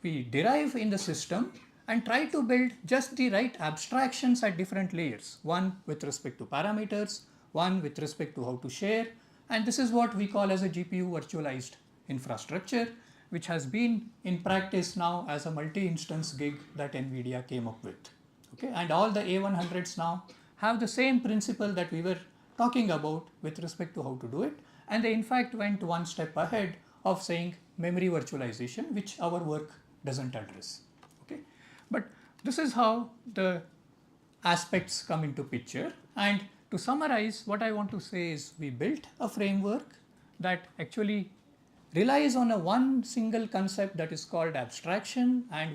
we derive in the system and try to build just the right abstractions at different layers. One with respect to parameters, one with respect to how to share, and this is what we call as a GPU virtualized infrastructure, which has been in practice now as a multi-instance gig that NVIDIA came up with. Okay, and all the A100s now have the same principle that we were talking about with respect to how to do it, and they in fact went one step ahead of saying memory virtualization, which our work doesn't address. Okay, but this is how the aspects come into picture. And to summarize, what I want to say is we built a framework that actually relies on a one single concept that is called abstraction and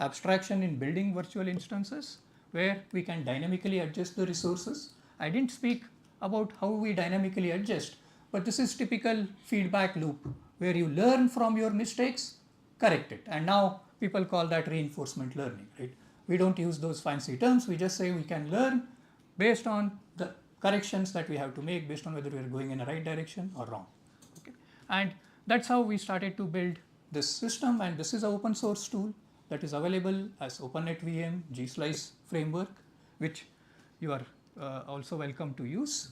abstraction in building virtual instances, where we can dynamically adjust the resources. I didn't speak about how we dynamically adjust, but this is typical feedback loop where you learn from your mistakes, correct it. And now people call that reinforcement learning, right? We don't use those fancy terms. We just say we can learn based on the corrections that we have to make based on whether we are going in the right direction or wrong. Okay? And that's how we started to build this system, and this is an open source tool that is available as OpenNetVM GSlice framework, which you are also welcome to use.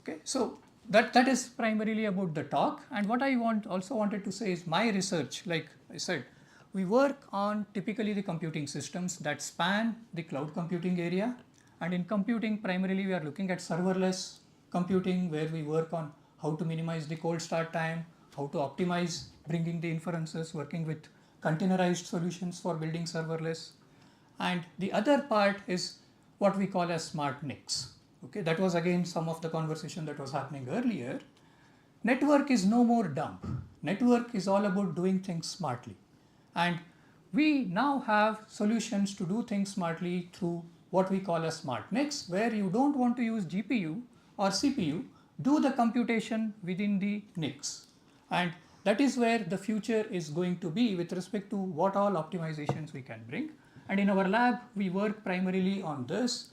Okay, so that is primarily about the talk. And what I also wanted to say is my research, like I said, we work on typically the computing systems that span the cloud computing area. And in computing, primarily we are looking at serverless computing, where we work on how to minimize the cold start time, how to optimize bringing the inferences, working with containerized solutions for building serverless. And the other part is what we call as smart NICs. Okay, that was again some of the conversation that was happening earlier. Network is no more dumb. Network is all about doing things smartly. And we now have solutions to do things smartly through what we call as smart NICs, where you don't want to use GPU or CPU, do the computation within the NICs. And that is where the future is going to be with respect to what all optimizations we can bring. And in our lab, we work primarily on this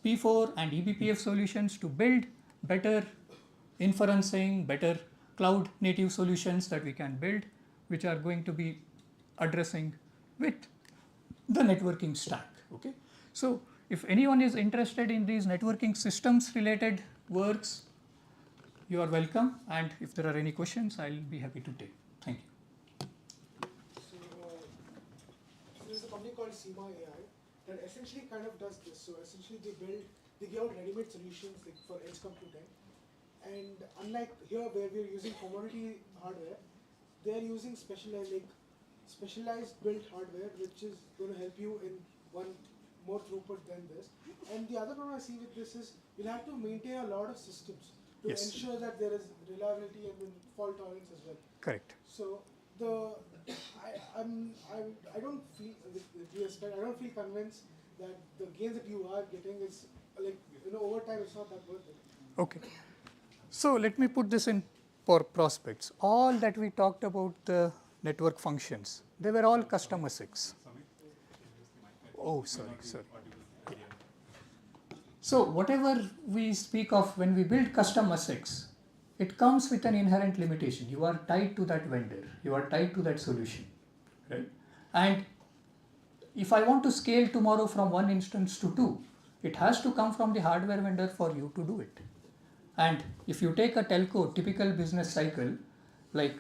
P4 and eBPF solutions to build better inferencing, better cloud native solutions that we can build, which are going to be addressing with the networking stack. Okay, so if anyone is interested in these networking systems related works, you are welcome, and if there are any questions, I'll be happy to take. Thank you. So there's a company called SEMA AI that essentially kind of does this. So essentially they give out ready-made solutions like for edge computing. And unlike here where we're using commodity hardware, they're using specialized built hardware, which is going to help you in one more throughput than this. And the other problem I see with this is you'll have to maintain a lot of systems to Yes. ensure that there is reliability and then fault tolerance as well. Correct. So I don't feel with due respect, I don't feel convinced that the gains that you are getting is like over time it's not that worth it. Okay. So let me put this in for prospects. All that we talked about the network functions, they were all custom ASICs. Oh, sorry. Yeah. So whatever we speak of when we build custom ASICs, it comes with an inherent limitation. You are tied to that vendor. You are tied to that solution, right? And if I want to scale tomorrow from one instance to two, it has to come from the hardware vendor for you to do it. And if you take a telco typical business cycle, like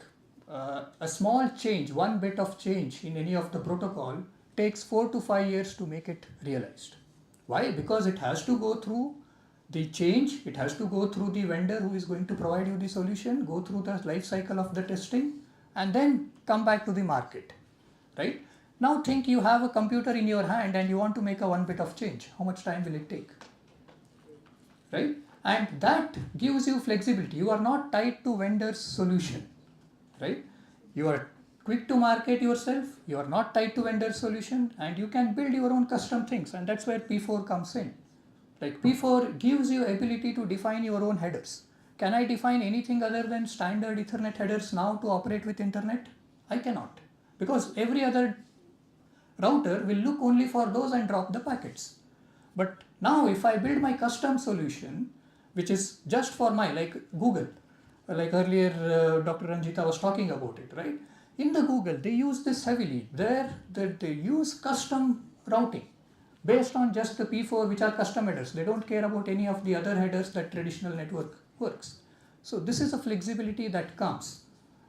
a small change, one bit of change in any of the protocol takes 4 to 5 years to make it realized. Why? Because it has to go through the change, it has to go through the vendor who is going to provide you the solution, go through the life cycle of the testing, and then come back to the market, right? Now think you have a computer in your hand and you want to make a one bit of change. How much time will it take? Right? And that gives you flexibility. You are not tied to vendor's solution, right? You are quick to market yourself, you are not tied to vendor solution, and you can build your own custom things, and that's where P4 comes in. Like P4 gives you ability to define your own headers. Can I define anything other than standard Ethernet headers now to operate with internet? I cannot, because every other router will look only for those and drop the packets. But now if I build my custom solution, which is just for my, like Google, like earlier Dr. Ranjita was talking about it, right? In the Google, they use this heavily. There, they use custom routing based on just the P4, which are custom headers. They don't care about any of the other headers that traditional network works. So this is a flexibility that comes,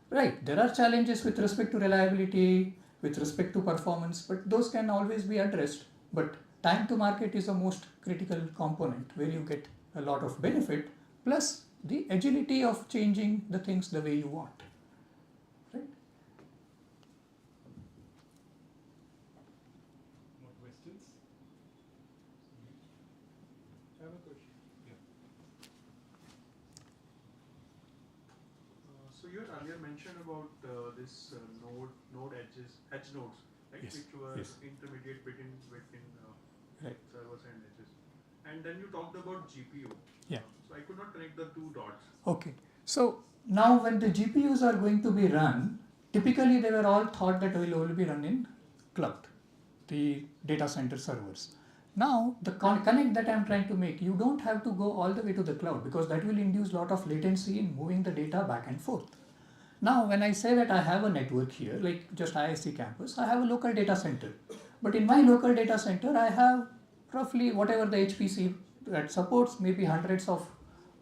right? There are challenges with respect to reliability, with respect to performance, but those can always be addressed. But time to market is the most critical component where you get a lot of benefit, plus the agility of changing the things the way you want. Right? More questions? I have a question. Yeah. So you had earlier mentioned about this node edge nodes, right? Yes. Which were Yes. intermediate between Right. servers and edges. And then you talked about GPU. Yeah. So I could not connect the two dots. Okay. So now when the GPUs are going to be run, typically they were all thought that will only be run in cloud, the data center servers. Now the connect that I'm trying to make, you don't have to go all the way to the cloud because that will induce a lot of latency in moving the data back and forth. Now when I say that I have a network here, like just IISc campus, I have a local data center. But in my local data center, I have roughly whatever the HPC that supports, maybe hundreds of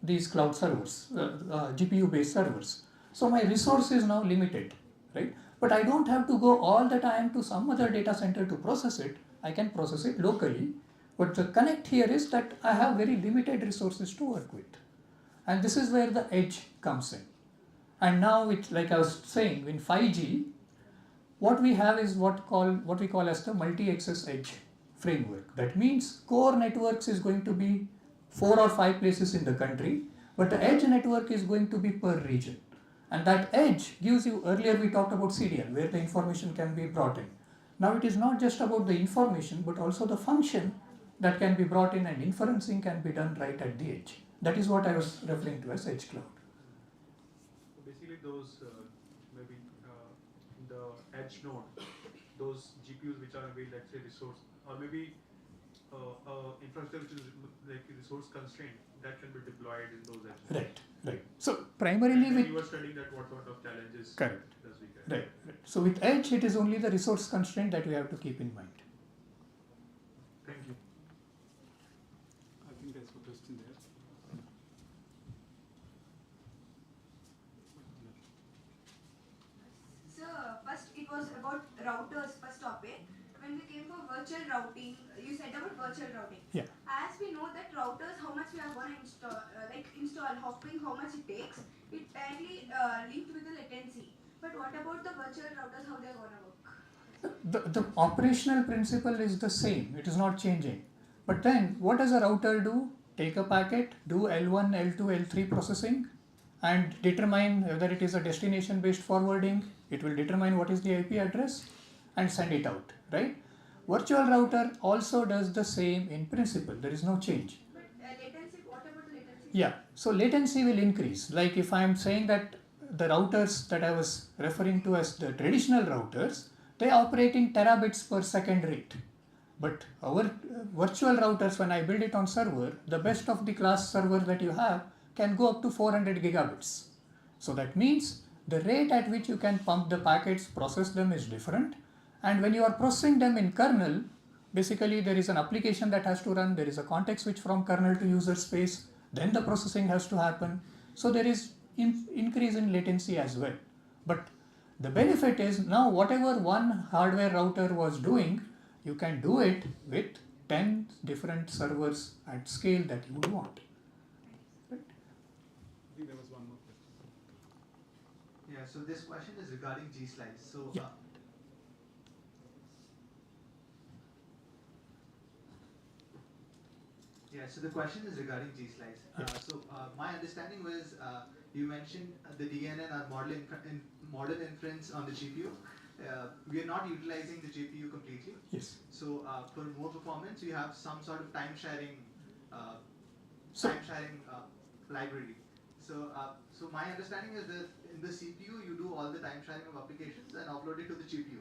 these cloud servers, GPU based servers. So my resource is now limited, right? But I don't have to go all the time to some other data center to process it. I can process it locally. But the connect here is that I have very limited resources to work with. And this is where the edge comes in. And now it's like I was saying, in 5G, what we have is what we call as the multi-access edge framework. That means core networks is going to be 4 or 5 places in the country, but the edge network is going to be per region. And that edge gives you, earlier we talked about CDN, where the information can be brought in. Now it is not just about the information, but also the function that can be brought in, and inferencing can be done right at the edge. That is what I was referring to as edge cloud. So basically those maybe the edge node, those GPUs which are maybe let's say resource or maybe infrastructure which is like resource constrained that can be deployed in those edge nodes. Right. So primarily And with you were studying that what sort of challenges correct. does we get. Right. So with edge, it is only the resource constraint that we have to keep in mind. Thank you. I think there's a question there. So first it was about routers, first topic. When we came for virtual routing, you said about virtual routing. Yeah. As we know that routers, how much we are going to install, hopping, how much it takes, it directly linked with the latency. But what about the virtual routers, how they are going to work? The operational principle is the same. It is not changing. But then what does a router do? Take a packet, do L1, L2, L3 processing and determine whether it is a destination based forwarding. It will determine what is the IP address and send it out, right? Virtual router also does the same in principle. There is no change. But latency, what about the latency? Yeah, so latency will increase. Like if I am saying that the routers that I was referring to as the traditional routers, they operate in terabits per second rate. But our virtual routers, when I build it on server, the best of the class server that you have can go up to 400 gigabits. So that means the rate at which you can pump the packets, process them is different. And when you are processing them in kernel, basically there is an application that has to run, there is a context switch from kernel to user space, then the processing has to happen. So there is increase in latency as well. But the benefit is now whatever one hardware router was doing, you can do it with 10 different servers at scale that you would want. Right? I think there was one more question. Yeah, so this question is regarding G-Slice. So, Yeah. So the question is regarding G-Slice. My understanding was you mentioned the DNN or model inference on the GPU. We are not utilizing the GPU completely. Yes. So for more performance, you have some sort of time sharing library. So my understanding is that in the CPU you do all the time sharing of applications and upload it to the GPU,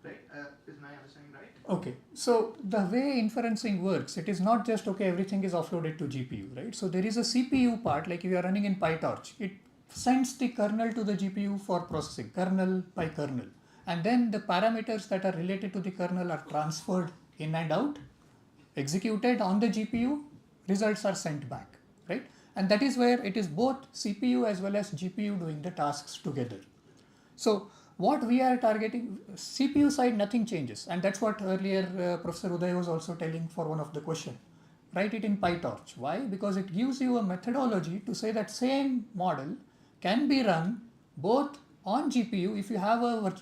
right? Is my understanding right? Okay, so the way inferencing works, it is not just okay, everything is offloaded to GPU, right? So there is a CPU part, like if you are running in PyTorch, it sends the kernel to the GPU for processing, kernel by kernel. And then the parameters that are related to the kernel are transferred in and out, executed on the GPU, results are sent back, right? And that is where it is both CPU as well as GPU doing the tasks together. So what we are targeting, CPU side, nothing changes. And that's what earlier Professor Uday was also telling for one of the question. Write it in PyTorch. Why? Because it gives you a methodology to say that same model can be run both on GPU if you have a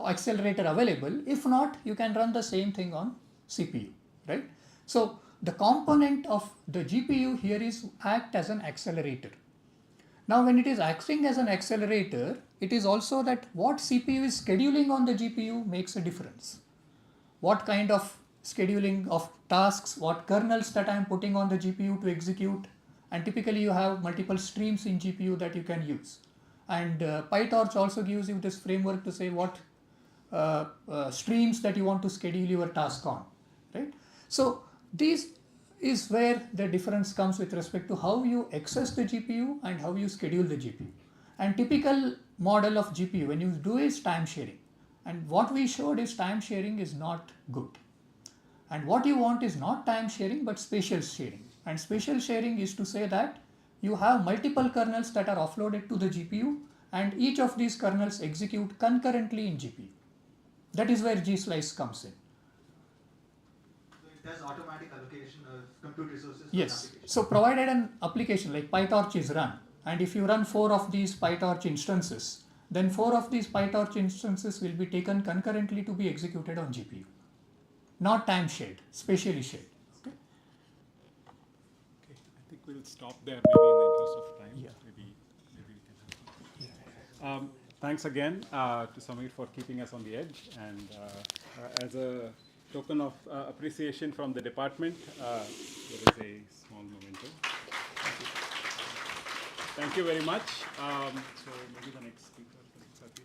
accelerator available. If not, you can run the same thing on CPU, right? So the component of the GPU here is act as an accelerator. Now when it is acting as an accelerator, it is also that what CPU is scheduling on the GPU makes a difference. What kind of scheduling of tasks, what kernels that I am putting on the GPU to execute, and typically you have multiple streams in GPU that you can use. And PyTorch also gives you this framework to say what streams that you want to schedule your task on, right? So this is where the difference comes with respect to how you access the GPU and how you schedule the GPU. And typical model of GPU when you do is time sharing. And what we showed is time sharing is not good. And what you want is not time sharing but spatial sharing. And spatial sharing is to say that you have multiple kernels that are offloaded to the GPU and each of these kernels execute concurrently in GPU. That is where G-Slice comes in. So it does automatic allocation of compute resources. Yes. So provided an application like PyTorch is run, and if you run 4 of these PyTorch instances, then 4 of these PyTorch instances will be taken concurrently to be executed on GPU. Not time shared, spatially shared. Okay. Okay, I think we'll stop there maybe in the interest of time. Yeah. Maybe we can have thanks again to Samir for keeping us on the edge, and as a token of appreciation from the department, there is a small memento. Thank you very much. So maybe the next speaker, Satish.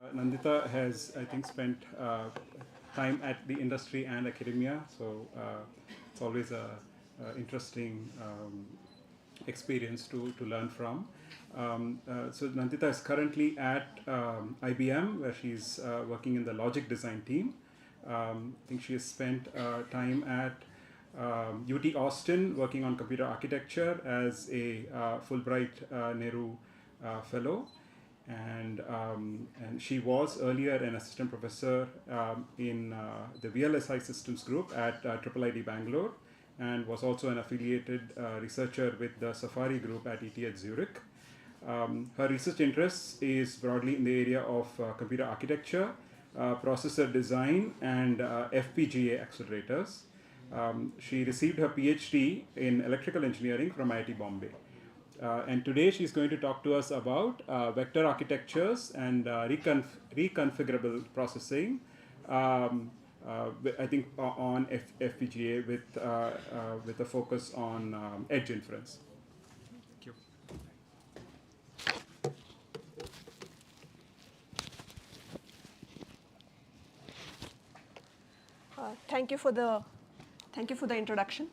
Nandita has, I think, spent time at the industry and academia, so it's always a interesting experience to learn from. So Nandita is currently at IBM, where she's working in the logic design team. I think she has spent time at UT Austin working on computer architecture as a Fulbright Nehru fellow. And she was earlier an assistant professor in the VLSI systems group at IIID Bangalore, and was also an affiliated researcher with the Safari group at ETH Zurich. Her research interests is broadly in the area of computer architecture, processor design, and FPGA accelerators. She received her PhD in electrical engineering from IIT Bombay. And today she's going to talk to us about vector architectures and reconfigurable processing, I think on FPGA with a focus on edge inference. Thank you. Thank you for the introduction.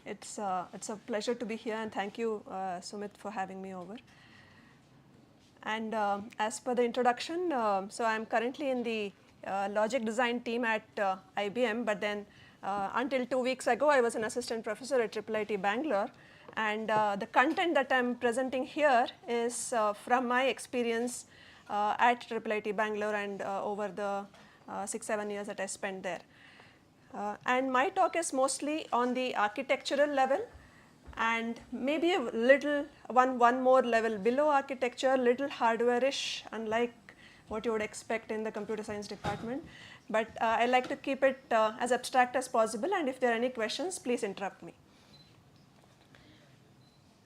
It's a pleasure to be here, and thank you, Sumit, for having me over. And as per the introduction, so I'm currently in the logic design team at IBM, but then until 2 weeks ago, I was an assistant professor at IIIT Bangalore. And the content that I'm presenting here is from my experience at IIIT Bangalore and over the 6-7 years that I spent there. And my talk is mostly on the architectural level, and maybe a little one more level below architecture, little hardware-ish, unlike what you would expect in the computer science department. But I like to keep it as abstract as possible, and if there are any questions, please interrupt me.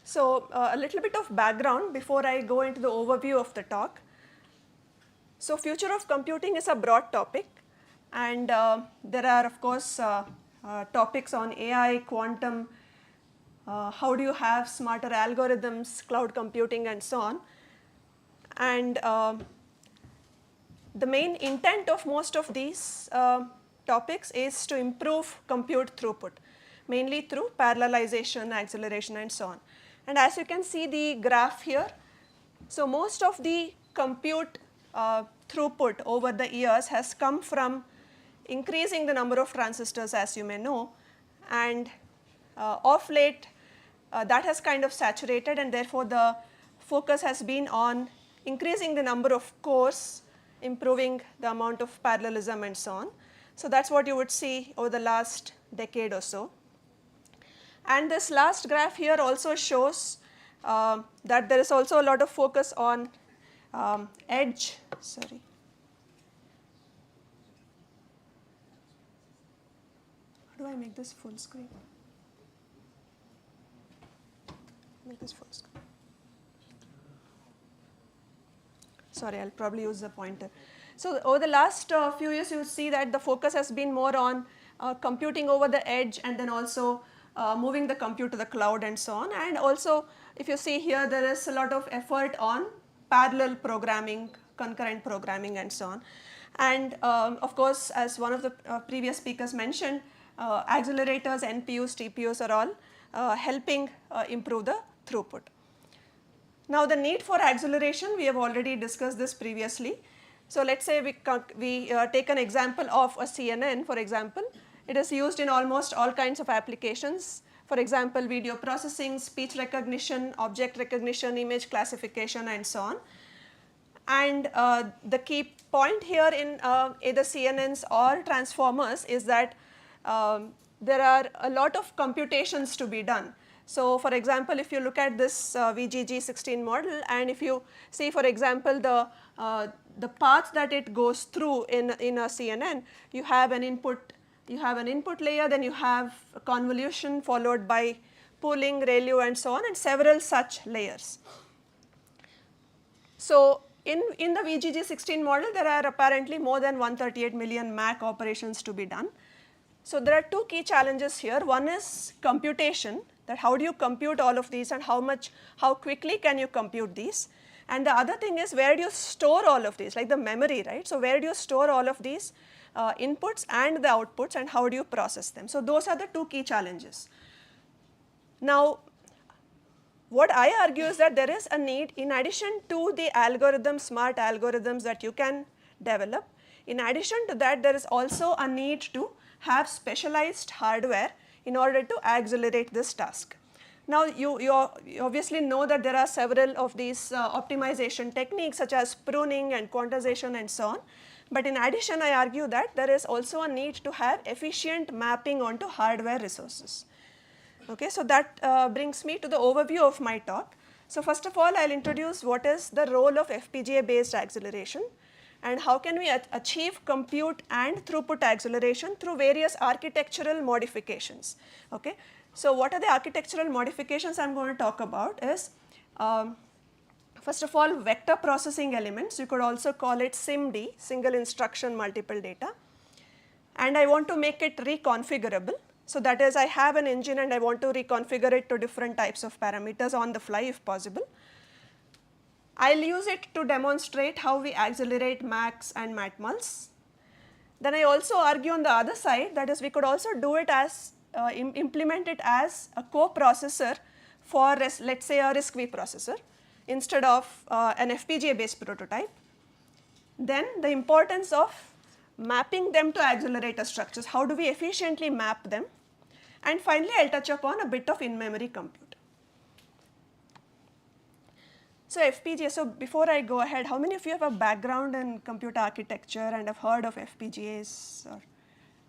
So a little bit of background before I go into the overview of the talk. So future of computing is a broad topic. And there are, of course, topics on AI, quantum, how do you have smarter algorithms, cloud computing, and so on. And the main intent of most of these topics is to improve compute throughput, mainly through parallelization, acceleration, and so on. And as you can see the graph here, so most of the compute throughput over the years has come from increasing the number of transistors, as you may know, and of late that has kind of saturated, and therefore the focus has been on increasing the number of cores, improving the amount of parallelism, and so on. So that's what you would see over the last decade or so. And this last graph here also shows that there is also a lot of focus on edge, sorry. How do I make this full screen? Make this full screen. Sorry, I'll probably use the pointer. So over the last few years, you see that the focus has been more on computing over the edge, and then also moving the compute to the cloud and so on. And also, if you see here, there is a lot of effort on parallel programming, concurrent programming, and so on. And of course, as one of the previous speakers mentioned, accelerators, NPUs, TPUs are all helping improve the throughput. Now the need for acceleration, we have already discussed this previously. So let's say we take an example of a CNN, for example. It is used in almost all kinds of applications. For example, video processing, speech recognition, object recognition, image classification, and so on. And the key point here in either CNNs or transformers is that there are a lot of computations to be done. So for example, if you look at this VGG16 model, and if you see, for example, the path that it goes through in a CNN, you have an input layer, then you have a convolution followed by pooling, ReLU, and so on, and several such layers. So in the VGG16 model, there are apparently more than 138 million MAC operations to be done. So there are two key challenges here. One is computation, that how do you compute all of these, and how quickly can you compute these. And the other thing is, where do you store all of these, like the memory, right? So where do you store all of these inputs and the outputs, and how do you process them? So those are the two key challenges. Now, what I argue is that there is a need, in addition to the algorithms, smart algorithms that you can develop, in addition to that, there is also a need to have specialized hardware in order to accelerate this task. Now, you obviously know that there are several of these optimization techniques such as pruning and quantization and so on. But in addition, I argue that there is also a need to have efficient mapping onto hardware resources. Okay, so that brings me to the overview of my talk. So first of all, I'll introduce what is the role of FPGA based acceleration and how can we achieve compute and throughput acceleration through various architectural modifications. Okay, so what are the architectural modifications I'm going to talk about is, first of all, vector processing elements. You could also call it SIMD, single instruction multiple data, and I want to make it reconfigurable. So that is, I have an engine and I want to reconfigure it to different types of parameters on the fly if possible. I'll use it to demonstrate how we accelerate MACs and MATMULs. Then I also argue on the other side, that is, we could also do it as, implement it as a co-processor for, let's say, a RISC-V processor instead of an FPGA based prototype. Then the importance of mapping them to accelerator structures. How do we efficiently map them? And finally, I'll touch upon a bit of in-memory compute. So FPGA, so before I go ahead, how many of you have a background in computer architecture and have heard of FPGAs? Or,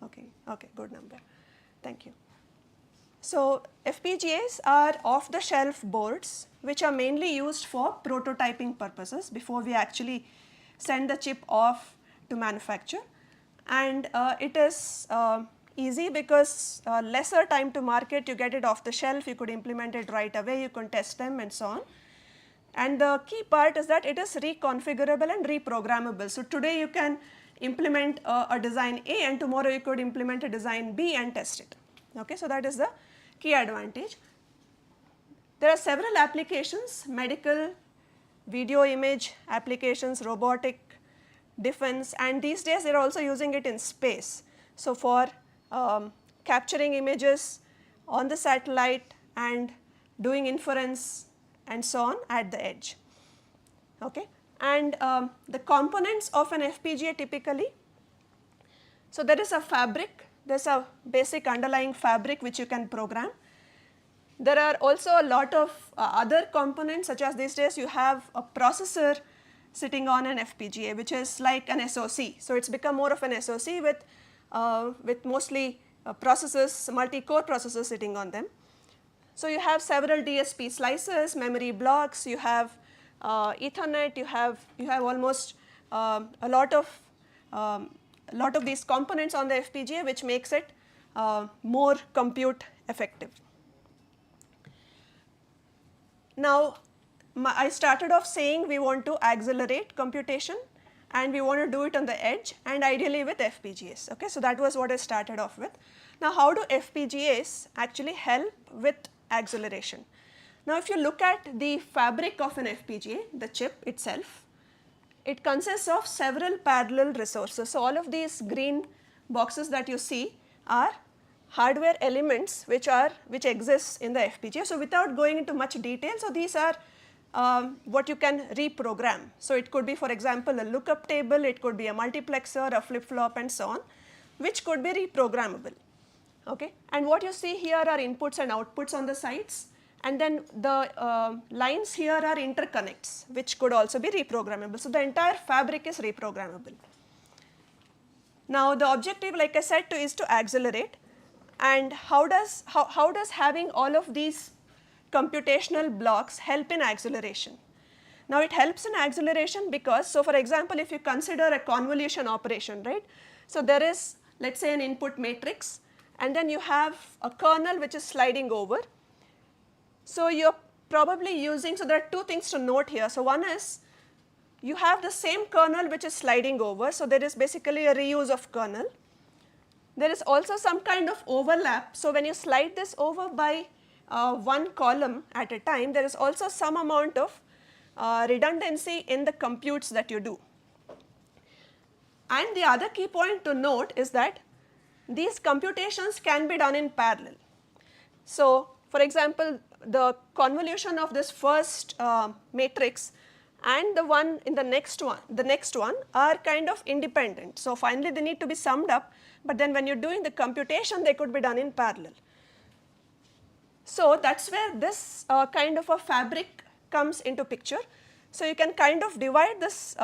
okay, good number. Thank you. So FPGAs are off-the-shelf boards which are mainly used for prototyping purposes before we actually send the chip off to manufacture. And it is easy because lesser time to market, you get it off the shelf, you could implement it right away, you can test them and so on. And the key part is that it is reconfigurable and reprogrammable. So today you can implement a design A and tomorrow you could implement a design B and test it. Okay, so that is the key advantage. There are several applications: medical, video image applications, robotic, defense, and these days they are also using it in space. So for capturing images on the satellite and doing inference and so on at the edge. Okay, and the components of an FPGA typically, so there is a fabric, there is a basic underlying fabric which you can program. There are also a lot of other components, such as these days you have a processor sitting on an FPGA which is like an SoC. So it's become more of an SoC with mostly processors, multi-core processors sitting on them. So you have several DSP slices, memory blocks, you have Ethernet, you have almost a lot of these components on the FPGA, which makes it more compute effective. Now, I started off saying we want to accelerate computation and we want to do it on the edge and ideally with FPGAs. Okay, so that was what I started off with. Now, how do FPGAs actually help with acceleration? Now, if you look at the fabric of an FPGA, the chip itself, it consists of several parallel resources. So all of these green boxes that you see are hardware elements which exist in the FPGA. So without going into much detail, so these are what you can reprogram. So it could be, for example, a lookup table, it could be a multiplexer, a flip-flop and so on, which could be reprogrammable. Okay, and what you see here are inputs and outputs on the sides, and then the lines here are interconnects which could also be reprogrammable. So the entire fabric is reprogrammable. Now the objective, like I said, is to accelerate. And how does having all of these computational blocks help in acceleration? Now it helps in acceleration because, so for example, if you consider a convolution operation, right? So there is, let's say, an input matrix, and then you have a kernel which is sliding over. So you're probably using, so there are two things to note here. So one is you have the same kernel which is sliding over, so there is basically a reuse of kernel. There is also some kind of overlap. So when you slide this over by one column at a time, there is also some amount of redundancy in the computes that you do. And the other key point to note is that these computations can be done in parallel. So, for example, the convolution of this first matrix and the one in the next one are kind of independent. So, finally they need to be summed up, but then when you are doing the computation they could be done in parallel. So, that is where this kind of a fabric comes into picture. So, you can kind of divide this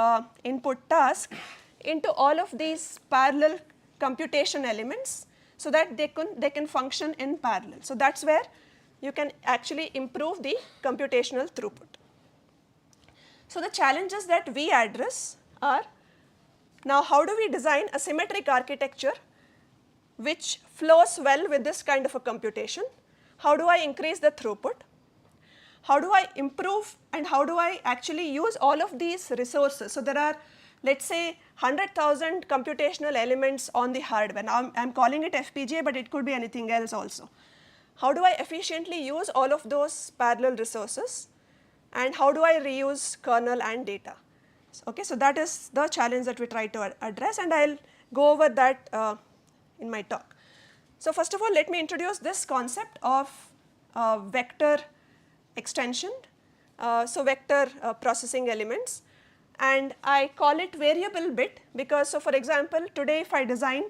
input task into all of these parallel computation elements so that they can function in parallel. So, that is where you can actually improve the computational throughput. So, the challenges that we address are, now how do we design a symmetric architecture which flows well with this kind of a computation? How do I increase the throughput? How do I improve and how do I actually use all of these resources? So, there are, let us say, 100,000 computational elements on the hardware. Now, I am calling it FPGA, but it could be anything else also. How do I efficiently use all of those parallel resources, and how do I reuse kernel and data? Okay, so that is the challenge that we try to address, and I will go over that in my talk. So, first of all, let me introduce this concept of vector extension, so vector processing elements, and I call it variable bit because, so for example, today if I design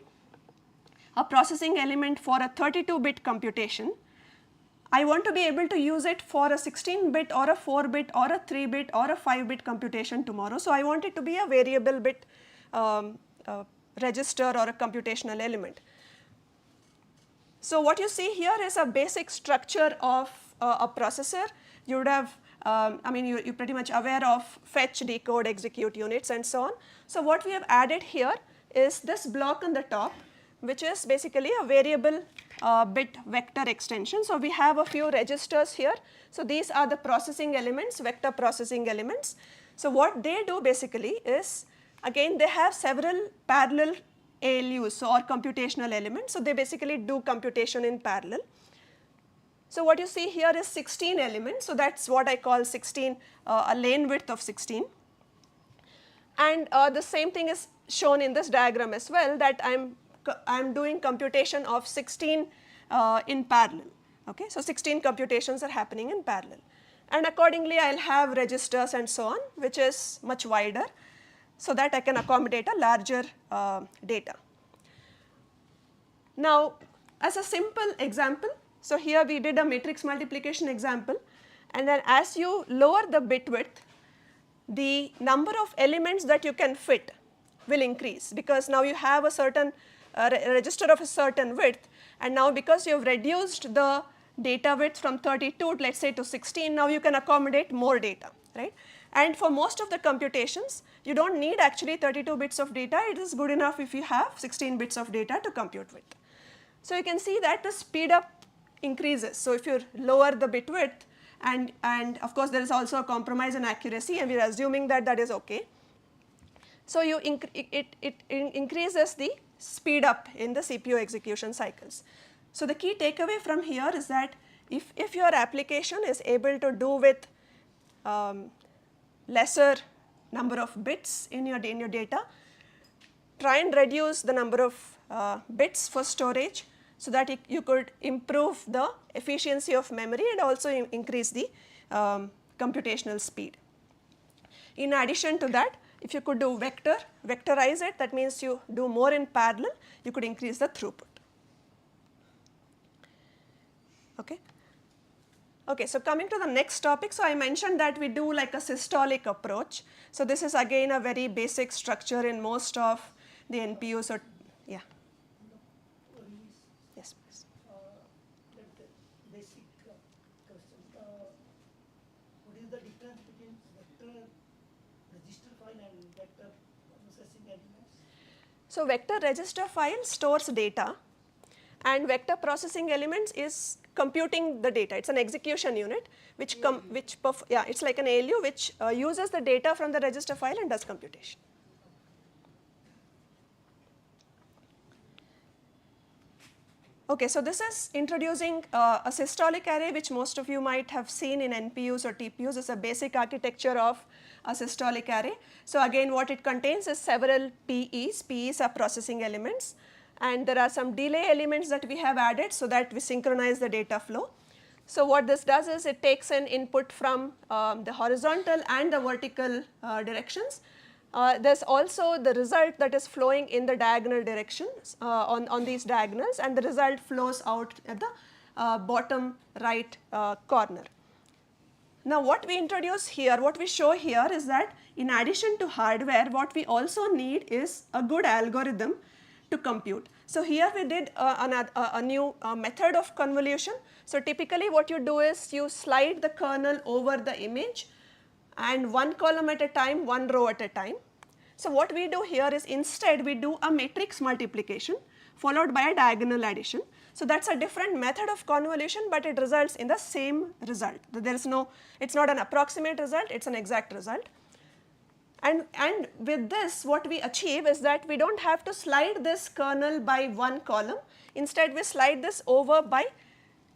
a processing element for a 32-bit computation, I want to be able to use it for a 16-bit or a 4-bit or a 3-bit or a 5-bit computation tomorrow. So, I want it to be a variable bit register or a computational element. So, what you see here is a basic structure of a processor. You would have, you're pretty much aware of fetch, decode, execute units and so on. So, what we have added here is this block on the top, which is basically a variable bit vector extension. So, we have a few registers here. So, these are the processing elements, vector processing elements. So, what they do basically is, again they have several parallel ALUs, so or computational elements. So, they basically do computation in parallel. So, what you see here is 16 elements. So, that is what I call 16, a lane width of 16. And the same thing is shown in this diagram as well, that I am doing computation of 16 in parallel. Okay? So, 16 computations are happening in parallel, and accordingly I will have registers and so on, which is much wider, so that I can accommodate a larger data. Now, as a simple example, so here we did a matrix multiplication example, and then as you lower the bit width, the number of elements that you can fit will increase, because now you have a certain register of a certain width, and now because you have reduced the data width from 32, let us say, to 16, now you can accommodate more data, right? And for most of the computations, you do not need actually 32 bits of data, it is good enough if you have 16 bits of data to compute with. So, you can see that the speed up increases. So, if you lower the bit width, and of course, there is also a compromise in accuracy, and we are assuming that that is okay. So, it increases the speed up in the CPU execution cycles. So, the key takeaway from here is that if your application is able to do with lesser number of bits in your data, try and reduce the number of bits for storage, so that you could improve the efficiency of memory and also increase the computational speed. In addition to that, if you could do vectorize it, that means you do more in parallel, you could increase the throughput. Okay. Okay, so coming to the next topic, so I mentioned that we do like a systolic approach. So, this is again a very basic structure in most of the NPUs, or yeah. Yes, please. Basic question. What is the difference between vector register file and vector processing elements? So, vector register file stores data, and vector processing elements is computing the data. It is an execution unit which it is like an ALU which uses the data from the register file and does computation. Okay, so this is introducing a systolic array, which most of you might have seen in NPUs or TPUs. It's a basic architecture of a systolic array. So again, what it contains is several PEs. PEs are processing elements, and there are some delay elements that we have added so that we synchronize the data flow. So what this does is it takes an input from the horizontal and the vertical directions. There's also the result that is flowing in the diagonal directions on these diagonals, and the result flows out at the bottom right corner. Now what we introduce here, what we show here is that in addition to hardware, what we also need is a good algorithm to compute. So here we did a new method of convolution. So typically what you do is you slide the kernel over the image, and one column at a time, one row at a time. So what we do here is instead we do a matrix multiplication followed by a diagonal addition. So that's a different method of convolution, but it results in the same result. There is no, it's not an approximate result, it's an exact result. And with this, what we achieve is that we don't have to slide this kernel by one column. Instead, we slide this over by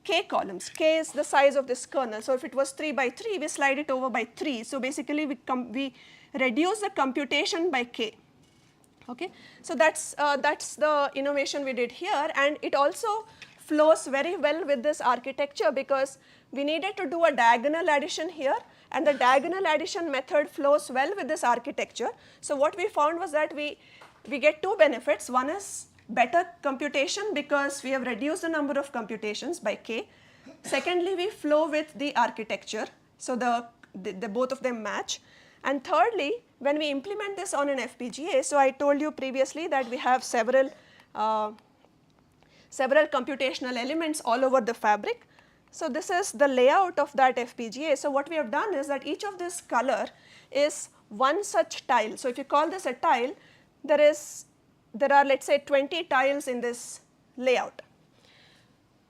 k columns. K is the size of this kernel. So if it was 3 by 3, we slide it over by 3. So basically, we reduce the computation by k. Okay, so that's the innovation we did here, and it also flows very well with this architecture because we needed to do a diagonal addition here, and the diagonal addition method flows well with this architecture. So what we found was that we get two benefits. One is better computation because we have reduced the number of computations by k. Secondly, we flow with the architecture, so the both of them match. And thirdly, when we implement this on an FPGA, so I told you previously that we have several computational elements all over the fabric. So this is the layout of that FPGA. So what we have done is that each of this color is one such tile. So if you call this a tile, there are, let's say, 20 tiles in this layout.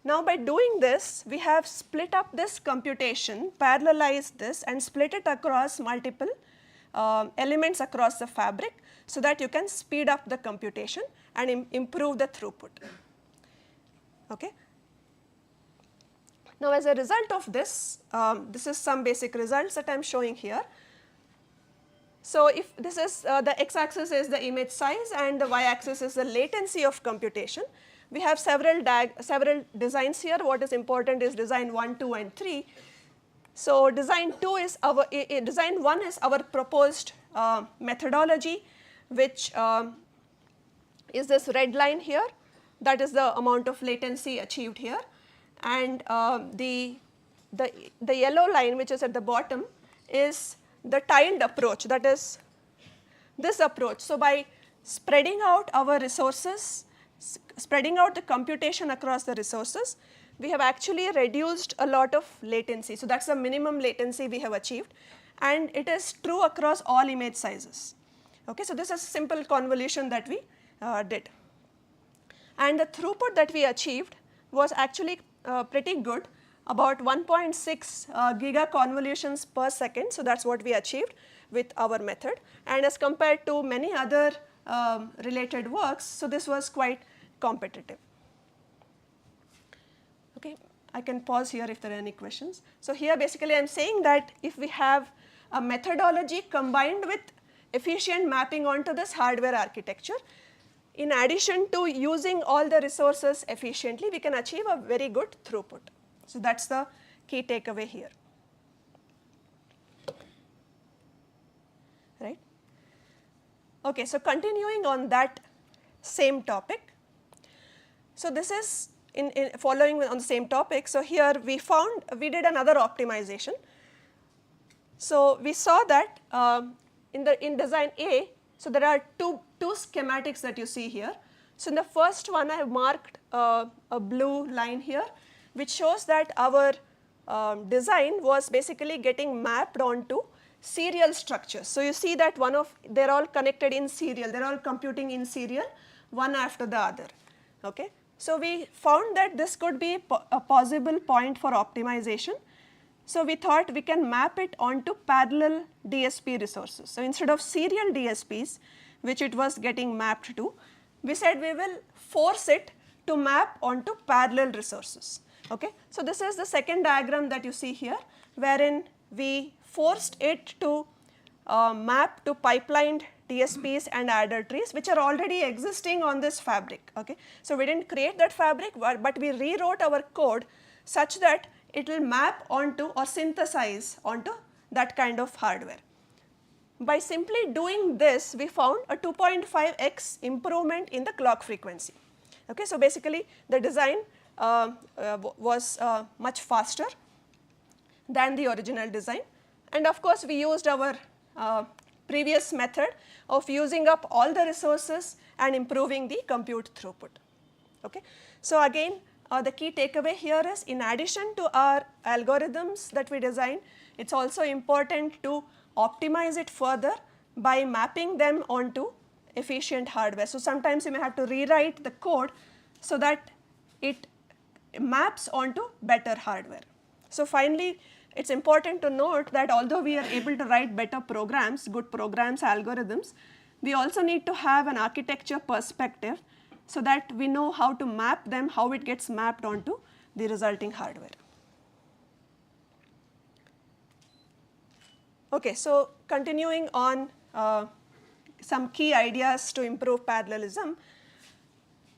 Now by doing this, we have split up this computation, parallelized this, and split it across multiple elements across the fabric so that you can speed up the computation and improve the throughput. Okay. Now as a result of this, this is some basic results that I am showing here. So if this is the x-axis is the image size and the y-axis is the latency of computation. We have several designs here. What is important is design 1, 2, and 3. So design 1 is our proposed methodology, which is this red line here. That is the amount of latency achieved here, and the yellow line, which is at the bottom, is the tiled approach. That is this approach. So by spreading out our resources, spreading out the computation across the resources, we have actually reduced a lot of latency. So that's the minimum latency we have achieved, and it is true across all image sizes. Okay, so this is simple convolution that we did, and the throughput that we achieved was actually pretty good, about 1.6 giga convolutions per second. So that's what we achieved with our method, and as compared to many other related works, so this was quite competitive. Okay, I can pause here if there are any questions. So here basically I am saying that if we have a methodology combined with efficient mapping onto this hardware architecture, in addition to using all the resources efficiently, we can achieve a very good throughput. So that's the key takeaway here. Right? Okay, so continuing on that same topic. So this is in following on the same topic. So here we did another optimization. So we saw that in design A, so there are two schematics that you see here. So in the first one I have marked a blue line here, which shows that our design was basically getting mapped onto serial structures. So you see that they're all connected in serial, they're all computing in serial, one after the other. Okay. So we found that this could be a possible point for optimization. So we thought we can map it onto parallel DSP resources. So instead of serial DSPs, which it was getting mapped to, we said we will force it to map onto parallel resources. Okay? So this is the second diagram that you see here, wherein we forced it to map to pipelined DSPs and adder trees, which are already existing on this fabric. Okay? So we didn't create that fabric, but we rewrote our code such that it will map onto or synthesize onto that kind of hardware. By simply doing this, we found a 2.5x improvement in the clock frequency. Okay? So basically the design was much faster than the original design, and of course we used our previous method of using up all the resources and improving the compute throughput. Okay? So again, the key takeaway here is, in addition to our algorithms that we design, it's also important to optimize it further by mapping them onto efficient hardware. So sometimes you may have to rewrite the code so that it maps onto better hardware. So finally, it's important to note that although we are able to write better programs, good programs, algorithms, we also need to have an architecture perspective so that we know how to map them, how it gets mapped onto the resulting hardware. Okay, so continuing on some key ideas to improve parallelism.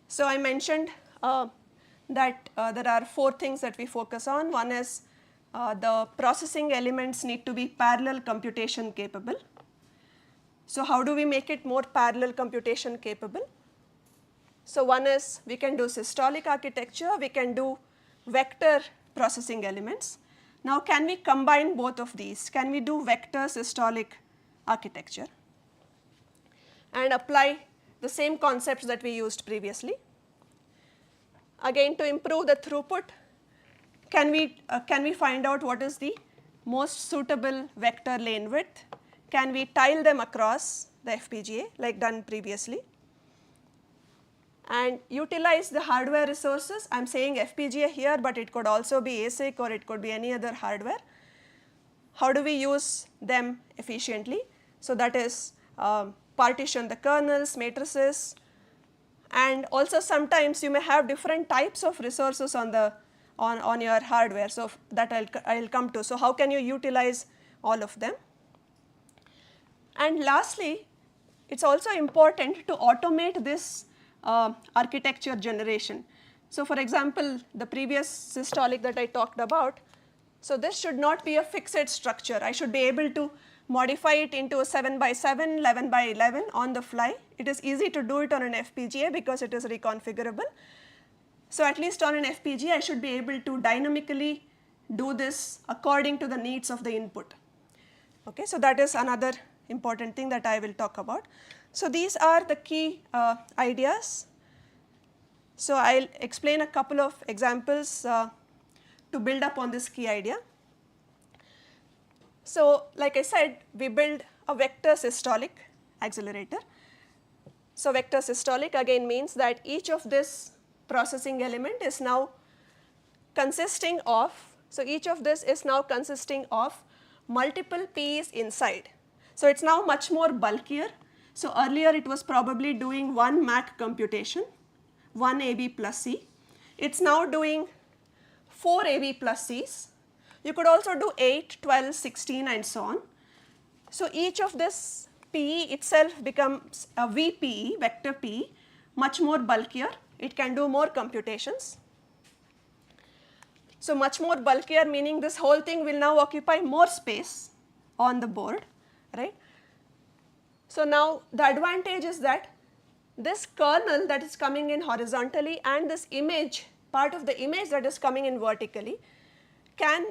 So I mentioned that there are 4 things that we focus on. One is the processing elements need to be parallel computation capable. So how do we make it more parallel computation capable? So one is, we can do systolic architecture, we can do vector processing elements. Now can we combine both of these? Can we do vector systolic architecture and apply the same concepts that we used previously? Again, to improve the throughput, can we find out what is the most suitable vector lane width? Can we tile them across the FPGA like done previously? And utilize the hardware resources. I am saying FPGA here, but it could also be ASIC or it could be any other hardware. How do we use them efficiently? So that is partition the kernels, matrices, and also sometimes you may have different types of resources on your hardware. So that I'll come to. So how can you utilize all of them? And lastly, it's also important to automate this architecture generation. So for example, the previous systolic that I talked about, so this should not be a fixed structure. I should be able to modify it into a 7x7, 11x11 on the fly. It is easy to do it on an FPGA because it is reconfigurable. So at least on an FPGA, I should be able to dynamically do this according to the needs of the input. Okay, so that is another important thing that I will talk about. So these are the key ideas. So I'll explain a couple of examples to build up on this key idea. So like I said, we build a vector systolic accelerator. So vector systolic again means that each of this processing element is now consisting of, so each of this is now consisting of multiple P's inside. So it's now much more bulkier. So earlier it was probably doing 1 MAC computation, 1 AB plus C. It's now doing 4 AB plus C's. You could also do 8, 12, 16 and so on. So each of this PE itself becomes a VPE, vector PE, much more bulkier. It can do more computations. So much more bulkier meaning this whole thing will now occupy more space on the board, right? So now the advantage is that this kernel that is coming in horizontally and this image, part of the image that is coming in vertically, can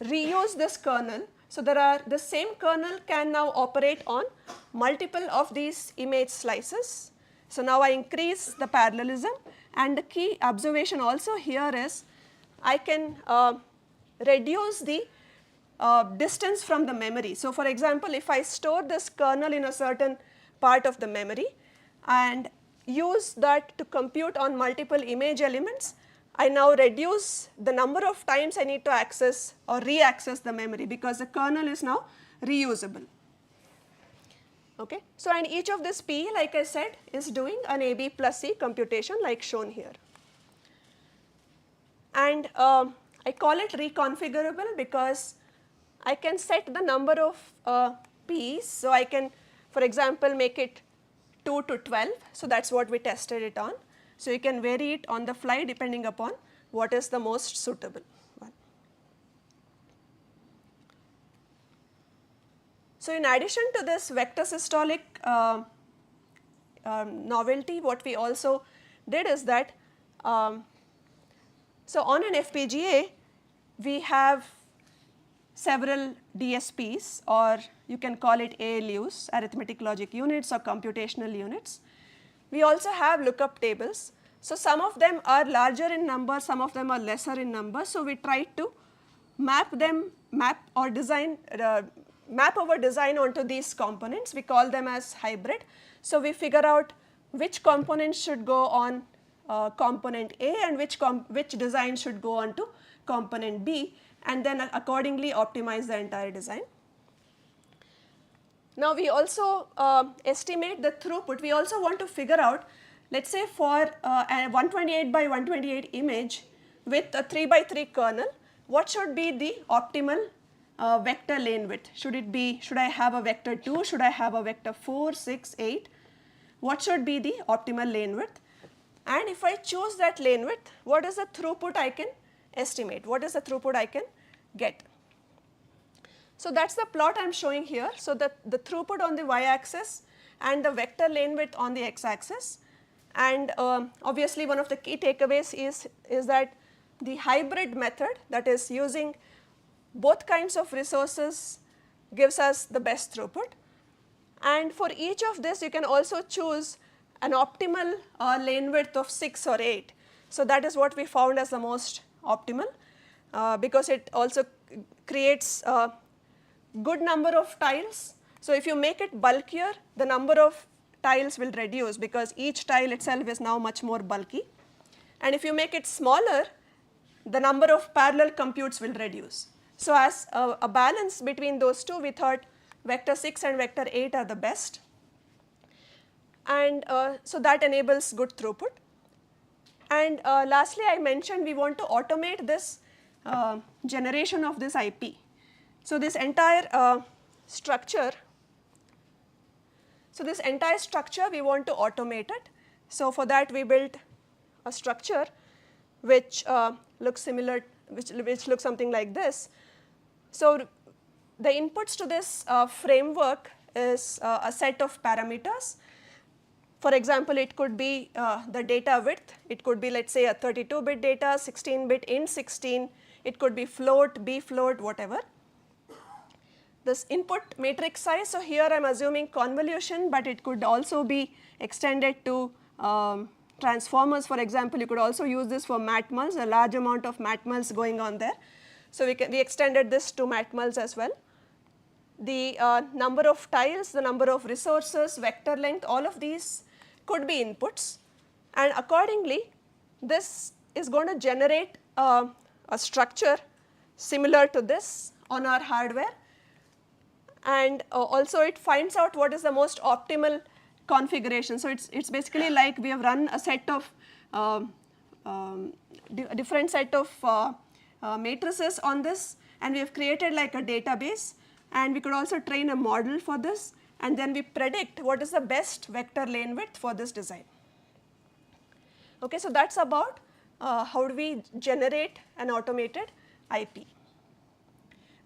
reuse this kernel. So the same kernel can now operate on multiple of these image slices. So now I increase the parallelism, and the key observation also here is I can reduce the distance from the memory. So for example, if I store this kernel in a certain part of the memory and use that to compute on multiple image elements, I now reduce the number of times I need to access or re-access the memory because the kernel is now reusable. Okay. So and each of this P, like I said, is doing an AB plus C computation like shown here. and I call it reconfigurable because I can set the number of P's. So I can, for example, make it 2 to 12. So that's what we tested it on. So you can vary it on the fly depending upon what is the most suitable one. So in addition to this vector systolic novelty, what we also did is that so on an FPGA we have several DSPs, or you can call it ALUs, arithmetic logic units, or computational units. We also have lookup tables. So some of them are larger in number, some of them are lesser in number. So we try to map our design onto these components. We call them as hybrid. So we figure out which components should go on component A and which design should go on to component B, and then accordingly optimize the entire design. Now we also estimate the throughput. We also want to figure out, let's say for a 128 by 128 image with a 3 by 3 kernel, what should be the optimal vector lane width? Should I have a vector 2, should I have a vector 4, 6, 8? What should be the optimal lane width? And if I choose that lane width, what is the throughput I can estimate? What is the throughput I can get? So that's the plot I am showing here. So the throughput on the y-axis and the vector lane width on the x-axis. And obviously one of the key takeaways is that the hybrid method, that is using both kinds of resources, gives us the best throughput. And for each of this you can also choose an optimal lane width of 6 or 8. So that is what we found as the most optimal because it also creates a good number of tiles. So if you make it bulkier, the number of tiles will reduce because each tile itself is now much more bulky. And if you make it smaller, the number of parallel computes will reduce. So as a balance between those two, we thought vector 6 and vector 8 are the best. And so that enables good throughput. And lastly, I mentioned we want to automate this generation of this IP. So this entire structure, we want to automate it. So for that we built a structure which looks similar, which looks something like this. So the inputs to this framework is a set of parameters. For example, it could be the data width. It could be, let's say, a 32-bit data, 16-bit int 16. It could be float, b float, whatever. This input matrix size, so here I am assuming convolution, but it could also be extended to transformers. For example, you could also use this for matmulls, a large amount of matmulls going on there. So we extended this to matmulls as well. The number of tiles, the number of resources, vector length, all of these could be inputs, and accordingly this is going to generate a structure similar to this on our hardware, and also it finds out what is the most optimal configuration. So it's basically like we have run a set of different set of matrices on this, and we have created like a database, and we could also train a model for this, and then we predict what is the best vector lane width for this design. Okay, so that's about how do we generate an automated IP.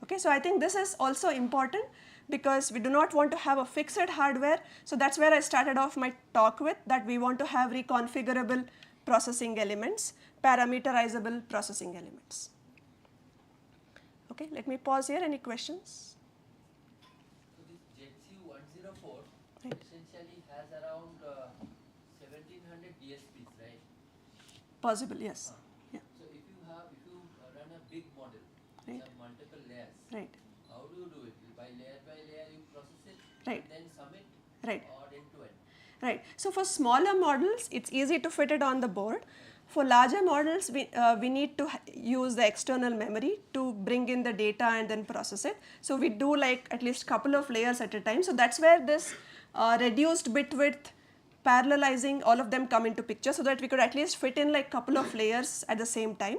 Okay, so I think this is also important because we do not want to have a fixed hardware. So that's where I started off my talk with, that we want to have reconfigurable processing elements, parameterizable processing elements. Okay, let me pause here. Any questions? Right. Essentially has around 1700 DSPs, right? Possible, yes. Yeah. So if you run a big model, Right. have multiple layers. Right. How do you do it? By layer you process it, Right. and then submit, Right. or end to end. Right. So for smaller models, it's easy to fit it on the board. For larger models, we need to use the external memory to bring in the data and then process it. So we do like at least couple of layers at a time. So that's where this reduced bit width, parallelizing, all of them come into picture, so that we could at least fit in like couple of layers at the same time.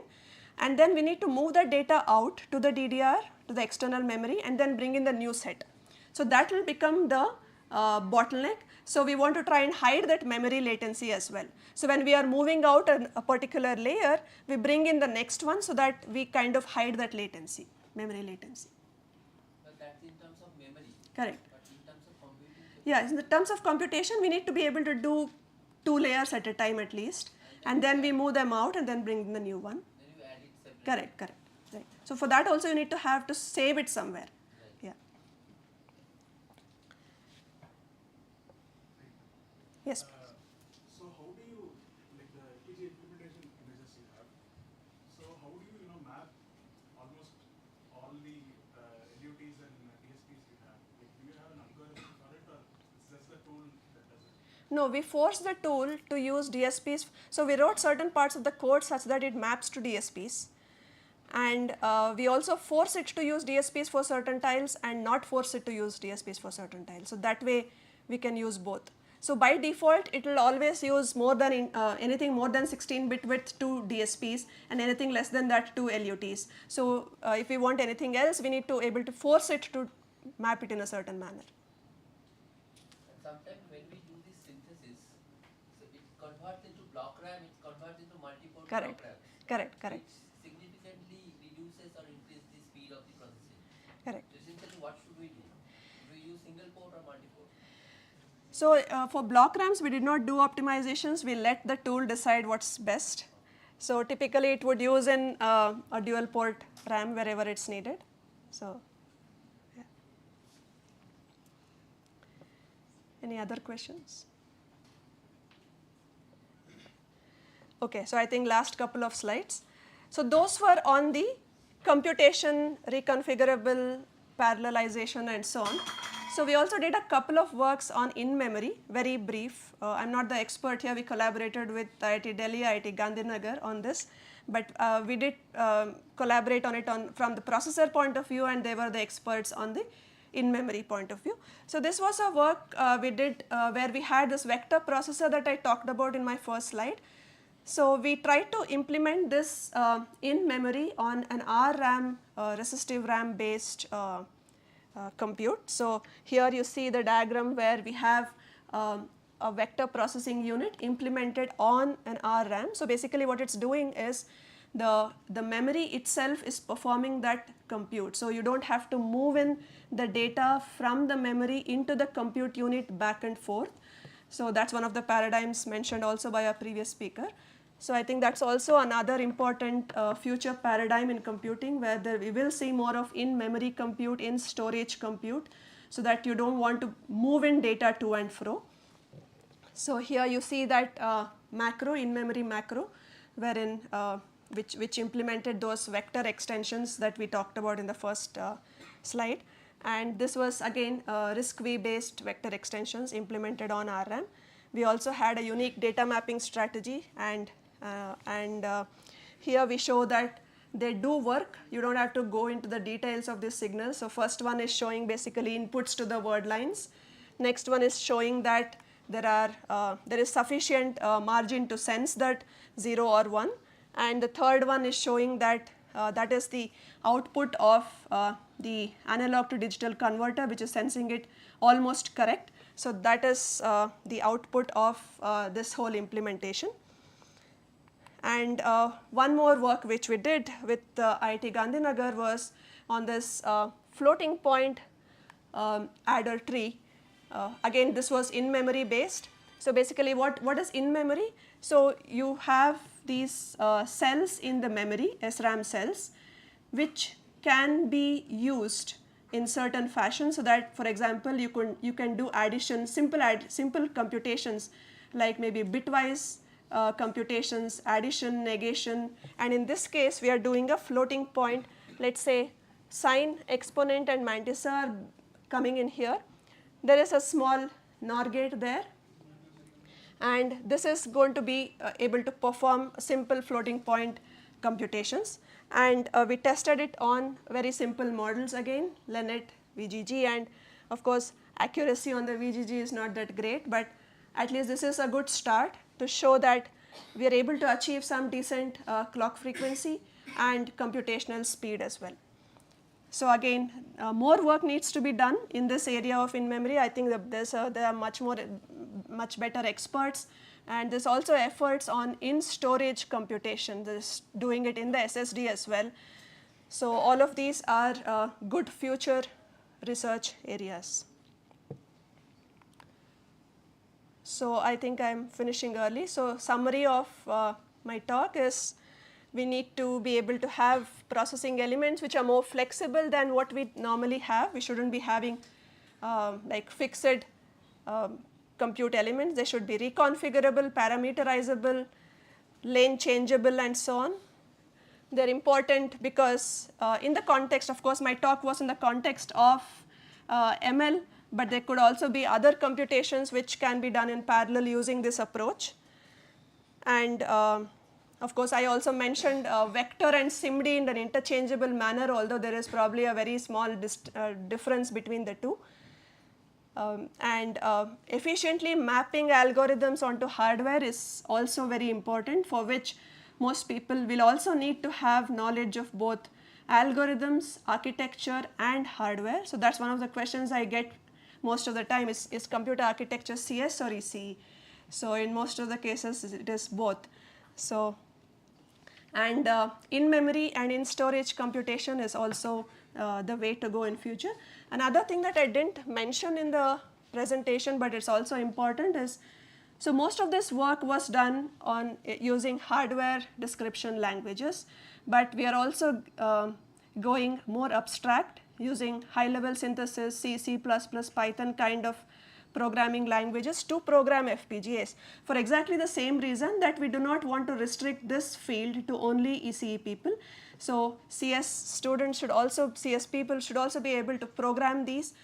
and then we need to move the data out to the DDR, to the external memory, and then bring in the new set. So that will become the bottleneck. So we want to try and hide that memory latency as well. So when we are moving out a particular layer, we bring in the next one so that we kind of hide that latency, memory latency. But that's in terms of memory. Correct. But in terms of computing. Yeah, in the terms of computation, we need to be able to do 2 layers at a time at least, and then we move them out and then bring in the new one. Then you add it separately. Correct, correct. Right. So for that also you need to have to save it somewhere. Yeah. Yes. So how do you, like the FPGA implementation images you have, so how do you, map almost all the LUTs and DSPs you have? Like, do you have an algorithm for it, or it's just the tool that does it? No, we force the tool to use DSPs. So we wrote certain parts of the code such that it maps to DSPs. And we also force it to use DSPs for certain tiles and not force it to use DSPs for certain tiles. So that way we can use both. So by default, it will always use more than anything more than 16-bit width to DSPs and anything less than that to LUTs. So if we want anything else, we need to able to force it to map it in a certain manner. And sometimes when we do this synthesis, so it converts into block RAM, it converts into multi-port Correct. block RAM. Correct, correct. Which significantly reduces or increases the speed of the processing. Correct. So essentially what should we do? Do we use single port or multi-port? So for block RAMs, we did not do optimizations. We let the tool decide what's best. So typically it would use in a dual port RAM wherever it's needed. So, yeah. Any other questions? Okay, so I think last couple of slides. So those were on the computation, reconfigurable, parallelization, and so on. So we also did a couple of works on in-memory, very brief. I'm not the expert here. We collaborated with IIT Delhi, IIT Gandhinagar on this, but we did collaborate on it from the processor point of view, and they were the experts on the in-memory point of view. So this was a work we did where we had this vector processor that I talked about in my first slide. So we tried to implement this in memory on an RRAM, resistive RAM based compute. So here you see the diagram where we have a vector processing unit implemented on an RRAM. So basically what it's doing is the memory itself is performing that compute. So you don't have to move in the data from the memory into the compute unit back and forth. So that's one of the paradigms mentioned also by our previous speaker. So I think that's also another important future paradigm in computing, where we will see more of in-memory compute, in-storage compute, so that you don't want to move in data to and fro. So here you see that macro, in-memory macro, wherein which implemented those vector extensions that we talked about in the first slide. And this was again RISC-V based vector extensions implemented on RRAM. We also had a unique data mapping strategy, and here we show that they do work. You don't have to go into the details of this signal. So first one is showing basically inputs to the word lines. Next one is showing that there is sufficient margin to sense that 0 or 1. And the third one is showing that that is the output of the analog to digital converter, which is sensing it almost correct. So that is the output of this whole implementation. And one more work which we did with IIT Gandhinagar was on this floating point adder tree. Again, this was in-memory based. So basically what is in-memory? So you have these cells in the memory, SRAM cells, which can be used in certain fashion, so that, for example, you can do addition, simple computations, like maybe bitwise computations, addition, negation, and in this case we are doing a floating point. Let's say sine, exponent, and mantissa are coming in here. There is a small NOR gate there, and this is going to be able to perform simple floating point computations. And we tested it on very simple models again, Lenet, VGG, and of course accuracy on the VGG is not that great, but at least this is a good start to show that we are able to achieve some decent clock frequency and computational speed as well. So again, more work needs to be done in this area of in-memory. I think that there are much better experts, and there's also efforts on in-storage computation. There's doing it in the SSD as well. So all of these are good future research areas. So I think I'm finishing early. So summary of my talk is, we need to be able to have processing elements which are more flexible than what we normally have. We shouldn't be having like fixed compute elements. They should be reconfigurable, parameterizable, lane changeable, and so on. They're important because in the context, of course, my talk was in the context of ML, but there could also be other computations which can be done in parallel using this approach. And of course, I also mentioned vector and SIMD in an interchangeable manner, although there is probably a very small difference between the two. And efficiently mapping algorithms onto hardware is also very important, for which most people will also need to have knowledge of both algorithms, architecture, and hardware. So that's one of the questions I get most of the time, is computer architecture CS or ECE? So in most of the cases, it is both. So, and in-memory and in-storage computation is also the way to go in future. Another thing that I didn't mention in the presentation, but it's also important, is so most of this work was done on using hardware description languages, but we are also going more abstract, using high-level synthesis, C, C++, Python kind of programming languages to program FPGAs, for exactly the same reason that we do not want to restrict this field to only ECE people. So CS students should also, CS people should also be able to program these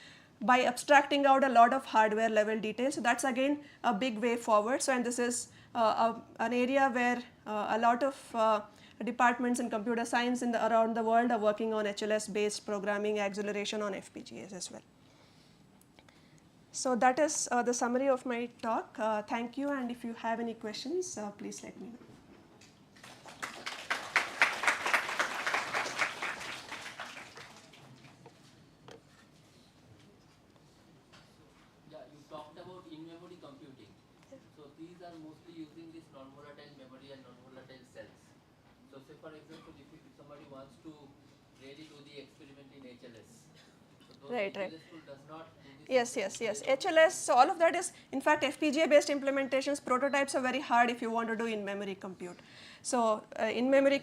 by abstracting out a lot of hardware level details. So that's again a big way forward. So, and this is an area where a lot of departments in computer science around the world are working on HLS based programming acceleration on FPGAs as well. So that is the summary of my talk. Thank you, and if you have any questions, please let me know. Yeah, you talked about in-memory computing. So these are mostly using this non-volatile memory and non-volatile cells. So say for example, if somebody wants to really do the experiment in HLS, so those HLS tool does not do this. Yes. HLS, so all of that is, in fact, FPGA based implementations, prototypes are very hard if you want to do in-memory compute. So in-memory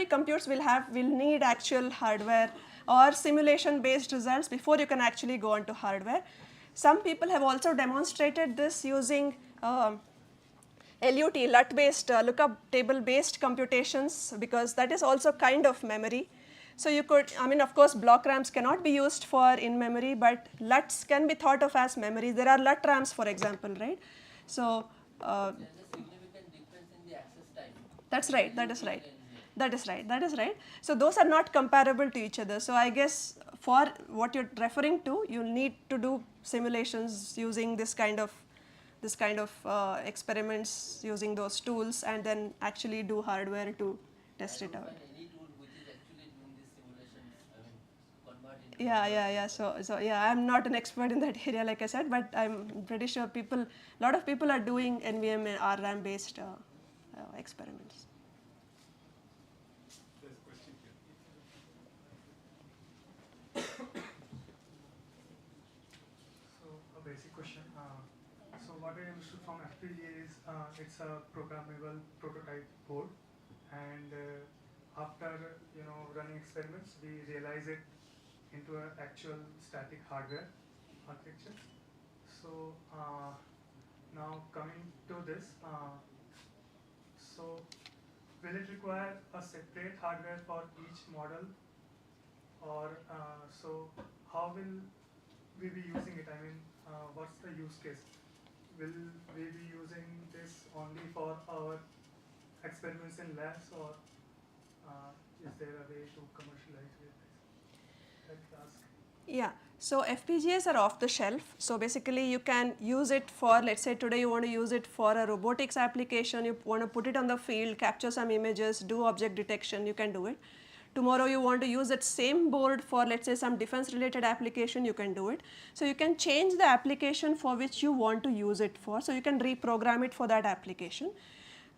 computes will need actual hardware or simulation based results before you can actually go onto hardware. Some people have also demonstrated this using LUT based lookup table based computations, because that is also kind of memory. So you could, I mean, of course, block RAMs cannot be used for in-memory, but LUTs can be thought of as memory. There are LUT RAMs, for example, right? So there's a significant difference in the access time. That's right. That is right. So those are not comparable to each other. So I guess for what you're referring to, you'll need to do simulations using this kind of experiments using those tools, and then actually do hardware to test it out. Any tool which is actually doing these simulations, I mean, convert into Yeah. So yeah, I'm not an expert in that area, like I said, but I'm pretty sure a lot of people are doing NVM and RRAM based experiments. There's a question here. So a basic question. So what I understood from FPGA is it's a programmable prototype board, and after running experiments, we realize it into an actual static hardware architecture. So now coming to this, so will it require a separate hardware for each model, or so how will we be using it? I mean, what's the use case? Will we be using this only for our experiments in labs, or is there a way to commercialize with this? Let's ask. Yeah, so FPGAs are off the shelf. So basically you can use it for, let's say today you want to use it for a robotics application, you want to put it on the field, capture some images, do object detection, you can do it. Tomorrow you want to use that same board for, let's say, some defense related application, you can do it. So you can change the application for which you want to use it for. So you can reprogram it for that application.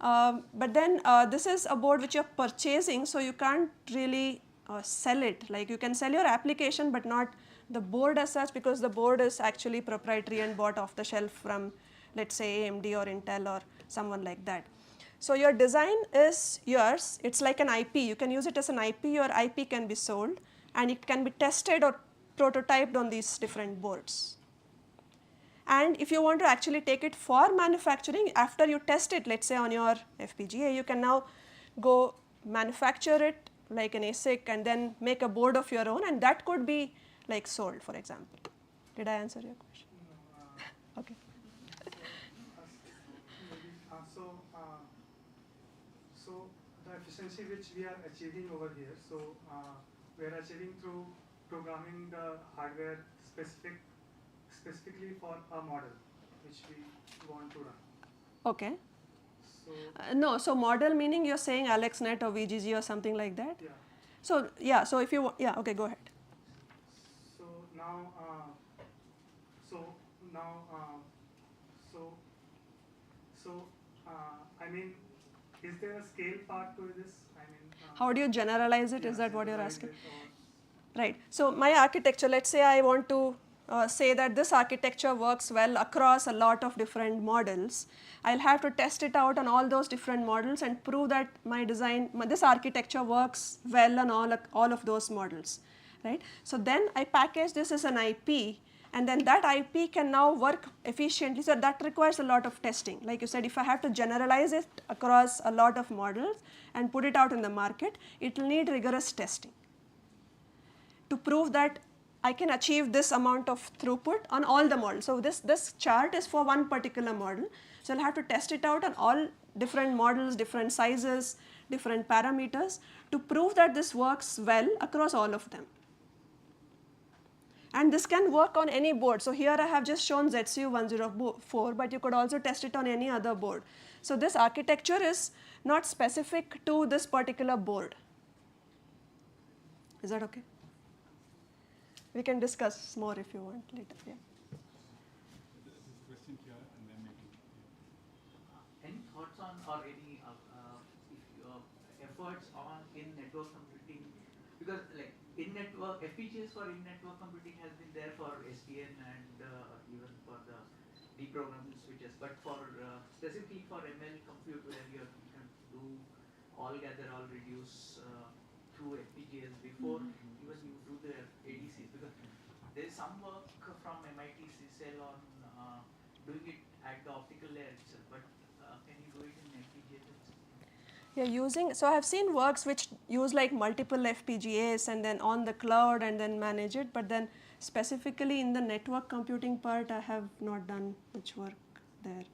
But then this is a board which you're purchasing, so you can't really sell it. Like you can sell your application but not the board as such, because the board is actually proprietary and bought off the shelf from, let's say, AMD or Intel or someone like that. So your design is yours, it's like an IP, you can use it as an IP, your IP can be sold and it can be tested or prototyped on these different boards. And if you want to actually take it for manufacturing, after you test it, let's say on your FPGA, you can now go manufacture it like an ASIC and then make a board of your own, and that could be like sold, for example. Did I answer your question? No, Okay. So the efficiency which we are achieving over here, so we are achieving through programming the hardware specifically for a model which we want to run. Okay. So No, so model meaning you're saying AlexNet or VGG or something like that? yeah. So yeah, so if you, yeah, okay, go ahead. So now, I mean, is there a scale part to this? I mean, How do you generalize it? yeah, Is that what you're generalize asking? it Right. So my architecture, let's say I want to say that this architecture works well across a lot of different models. I'll have to test it out on all those different models and prove that my design, this architecture works well on all of those models, right? So then I package this as an IP, and then that IP can now work efficiently. So that requires a lot of testing. Like you said, if I have to generalize it across a lot of models and put it out in the market, it will need rigorous testing to prove that I can achieve this amount of throughput on all the models. So this chart is for one particular model. So I'll have to test it out on all different models, different sizes, different parameters to prove that this works well across all of them. And this can work on any board. So here I have just shown ZCU104, but you could also test it on any other board. So this architecture is not specific to this particular board. Is that okay? We can discuss more if you want later. Yeah. There's a question here and then maybe. Any thoughts on or any efforts on in-network computing? Because like in-network FPGAs for in-network computing has been there for SDN and even for the deprogramming switches, but for specifically for ML compute where you can do all gather, all reduce through FPGAs before even you do the ADCs, because there is some work from MIT CCL on doing it at the optical layer itself, but can you do it in FPGAs itself? Yeah, using, so I have seen works which use like multiple FPGAs and then on the cloud and then manage it, but then specifically in the network computing part, I have not done much work there.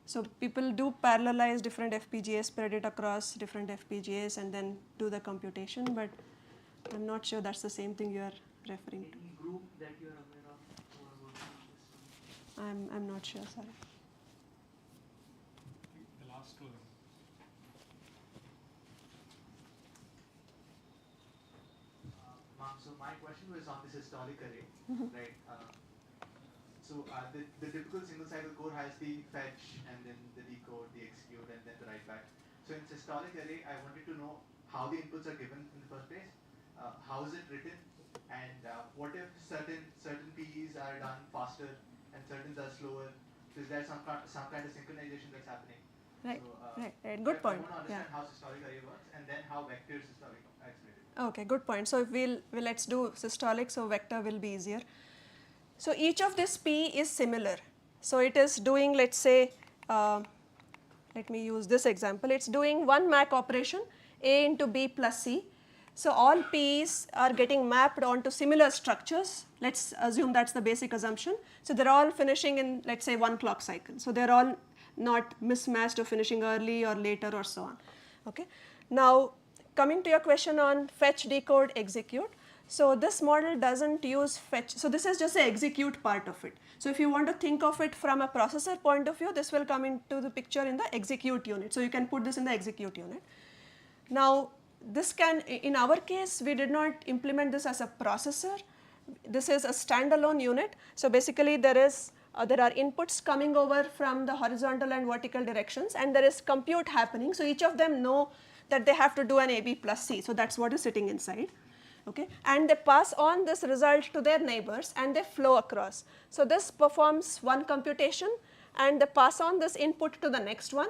So people do parallelize different FPGAs, spread it across different FPGAs and then do the computation, but I'm not sure that's the same thing you are referring to. Any group that you are aware of who are working on this? I'm not sure, sorry. The last two. Mark, so my question was on this systolic array, right? The typical single-cycle core has the fetch and then the decode, the execute, and then the write back. So in systolic array, I wanted to know how the inputs are given in the first place, how is it written, and what if certain PEs are done faster and certain are slower? Is there some kind of synchronization that's happening? Right, So, right. Good point. I want to Yeah. understand how systolic array works and then how vector systolic are explained. Okay, good point. So if let's do systolic, so vector will be easier. So each of this P is similar. So it is doing, let's say, let me use this example. It's doing one MAC operation, A into B plus C. So all P's are getting mapped onto similar structures. Let's assume that's the basic assumption. So they're all finishing in, let's say, one clock cycle. So they're all not mismatched or finishing early or later or so on. Okay. Now, coming to your question on fetch, decode, execute. So this model doesn't use fetch. So this is just the execute part of it. So if you want to think of it from a processor point of view, this will come into the picture in the execute unit. So you can put this in the execute unit. Now this can, in our case, we did not implement this as a processor. This is a standalone unit. So basically there are inputs coming over from the horizontal and vertical directions, and there is compute happening. So each of them know that they have to do an AB plus C. So that's what is sitting inside. Okay, and they pass on this result to their neighbors and they flow across. So this performs one computation and they pass on this input to the next one.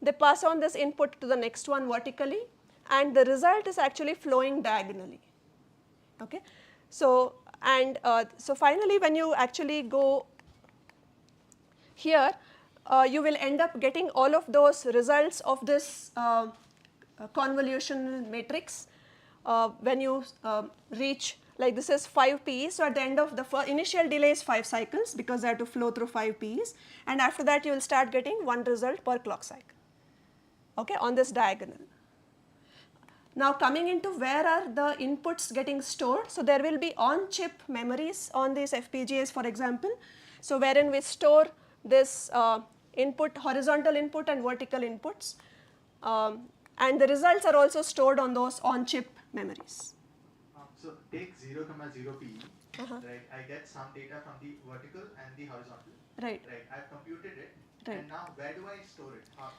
They pass on this input to the next one vertically, and the result is actually flowing diagonally. Okay, so so finally when you actually go here, you will end up getting all of those results of this convolutional matrix when you reach, like this is 5 P's. So at the end of the initial delay is 5 cycles because they have to flow through 5 P's, and after that you will start getting one result per clock cycle, okay, on this diagonal. Now coming into where are the inputs getting stored. So there will be on-chip memories on these FPGAs, for example. So wherein we store this input, horizontal input and vertical inputs, and the results are also stored on those on-chip memories. So take 0, 0 PE, right? I get some data from the vertical and the horizontal. Right. Right. I've computed it. Right. And now where do I store it? How?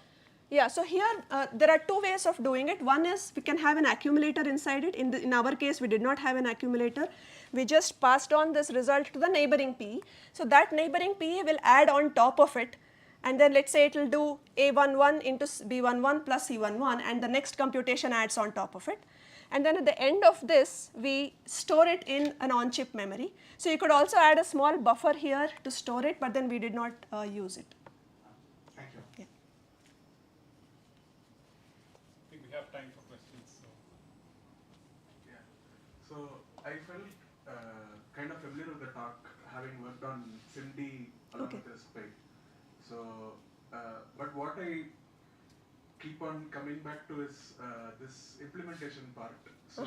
Yeah, so here there are two ways of doing it. One is we can have an accumulator inside it. In our case, we did not have an accumulator. We just passed on this result to the neighboring PE. So that neighboring PE will add on top of it, and then let's say it will do A11 into B11 plus C11, and the next computation adds on top of it. And then at the end of this, we store it in an on-chip memory. So you could also add a small buffer here to store it, but then we did not use it. Thank you. Yeah. I think we have time for questions. Yeah. So I felt kind of familiar with the talk, having worked on SIMD along with RISC-V. So, but what I keep on coming back to is this implementation part. So,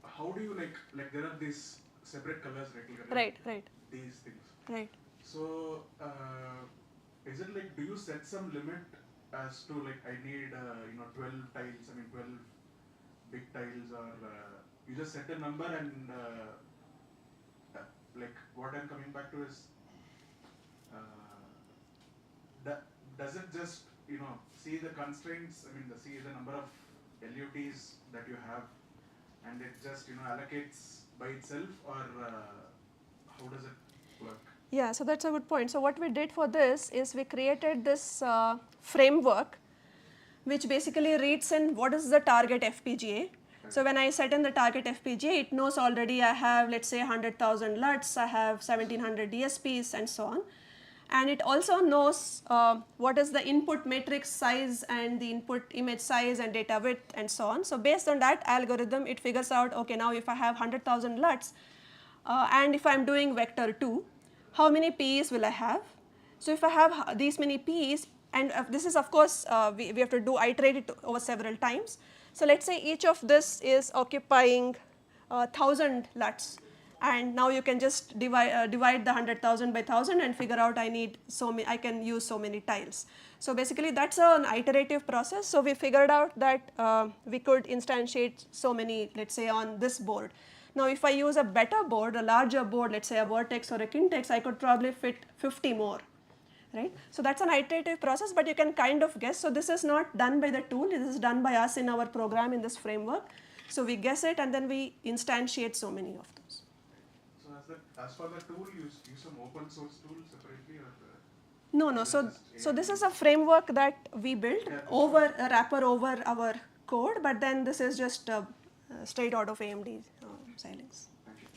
how do you like there are these separate colors, right? Right. These things. Right. So, is it like, do you set some limit as to like I need 12 tiles? I mean 12 big tiles, or you just set a number and like what I'm coming back to is. Does it just see the constraints? I mean, see the number of LUTs that you have, and it just allocates by itself, or how does it work? Yeah, so that's a good point. So what we did for this is we created this framework, which basically reads in what is the target FPGA. So when I set in the target FPGA, it knows already I have, let's say, 100,000 LUTs, I have 1700 DSPs, and so on. And it also knows what is the input matrix size and the input image size and data width and so on. So based on that algorithm, it figures out, okay, now if I have 100,000 LUTs and if I am doing vector 2, how many PEs will I have? So if I have these many PEs, and this is of course, we have to iterate it over several times. So let's say each of this is occupying 1000 LUTs. And now you can just divide the 100,000 by 1000 and figure out I can use so many tiles. So basically that's an iterative process. So we figured out that we could instantiate so many, let's say, on this board. Now if I use a better board, a larger board, let's say a Vertex or a Kintex, I could probably fit 50 more, right? So that's an iterative process, but you can kind of guess. So this is not done by the tool, this is done by us in our program in this framework. So we guess it and then we instantiate so many of those. As for the tool, you use some open source tool separately, or no. So this is a framework that we built over a wrapper over our code, but then this is just straight out of AMD Xilinx. Thank you.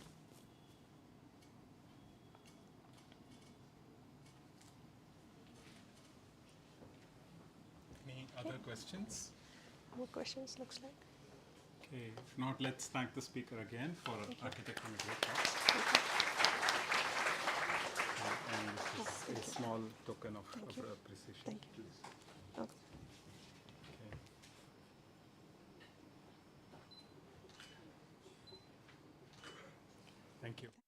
Any other questions? More questions, looks like. Okay, if not, let's thank the speaker again for architecting a great talk. And this is a small token of appreciation. Thank you. Okay. Okay. Thank you.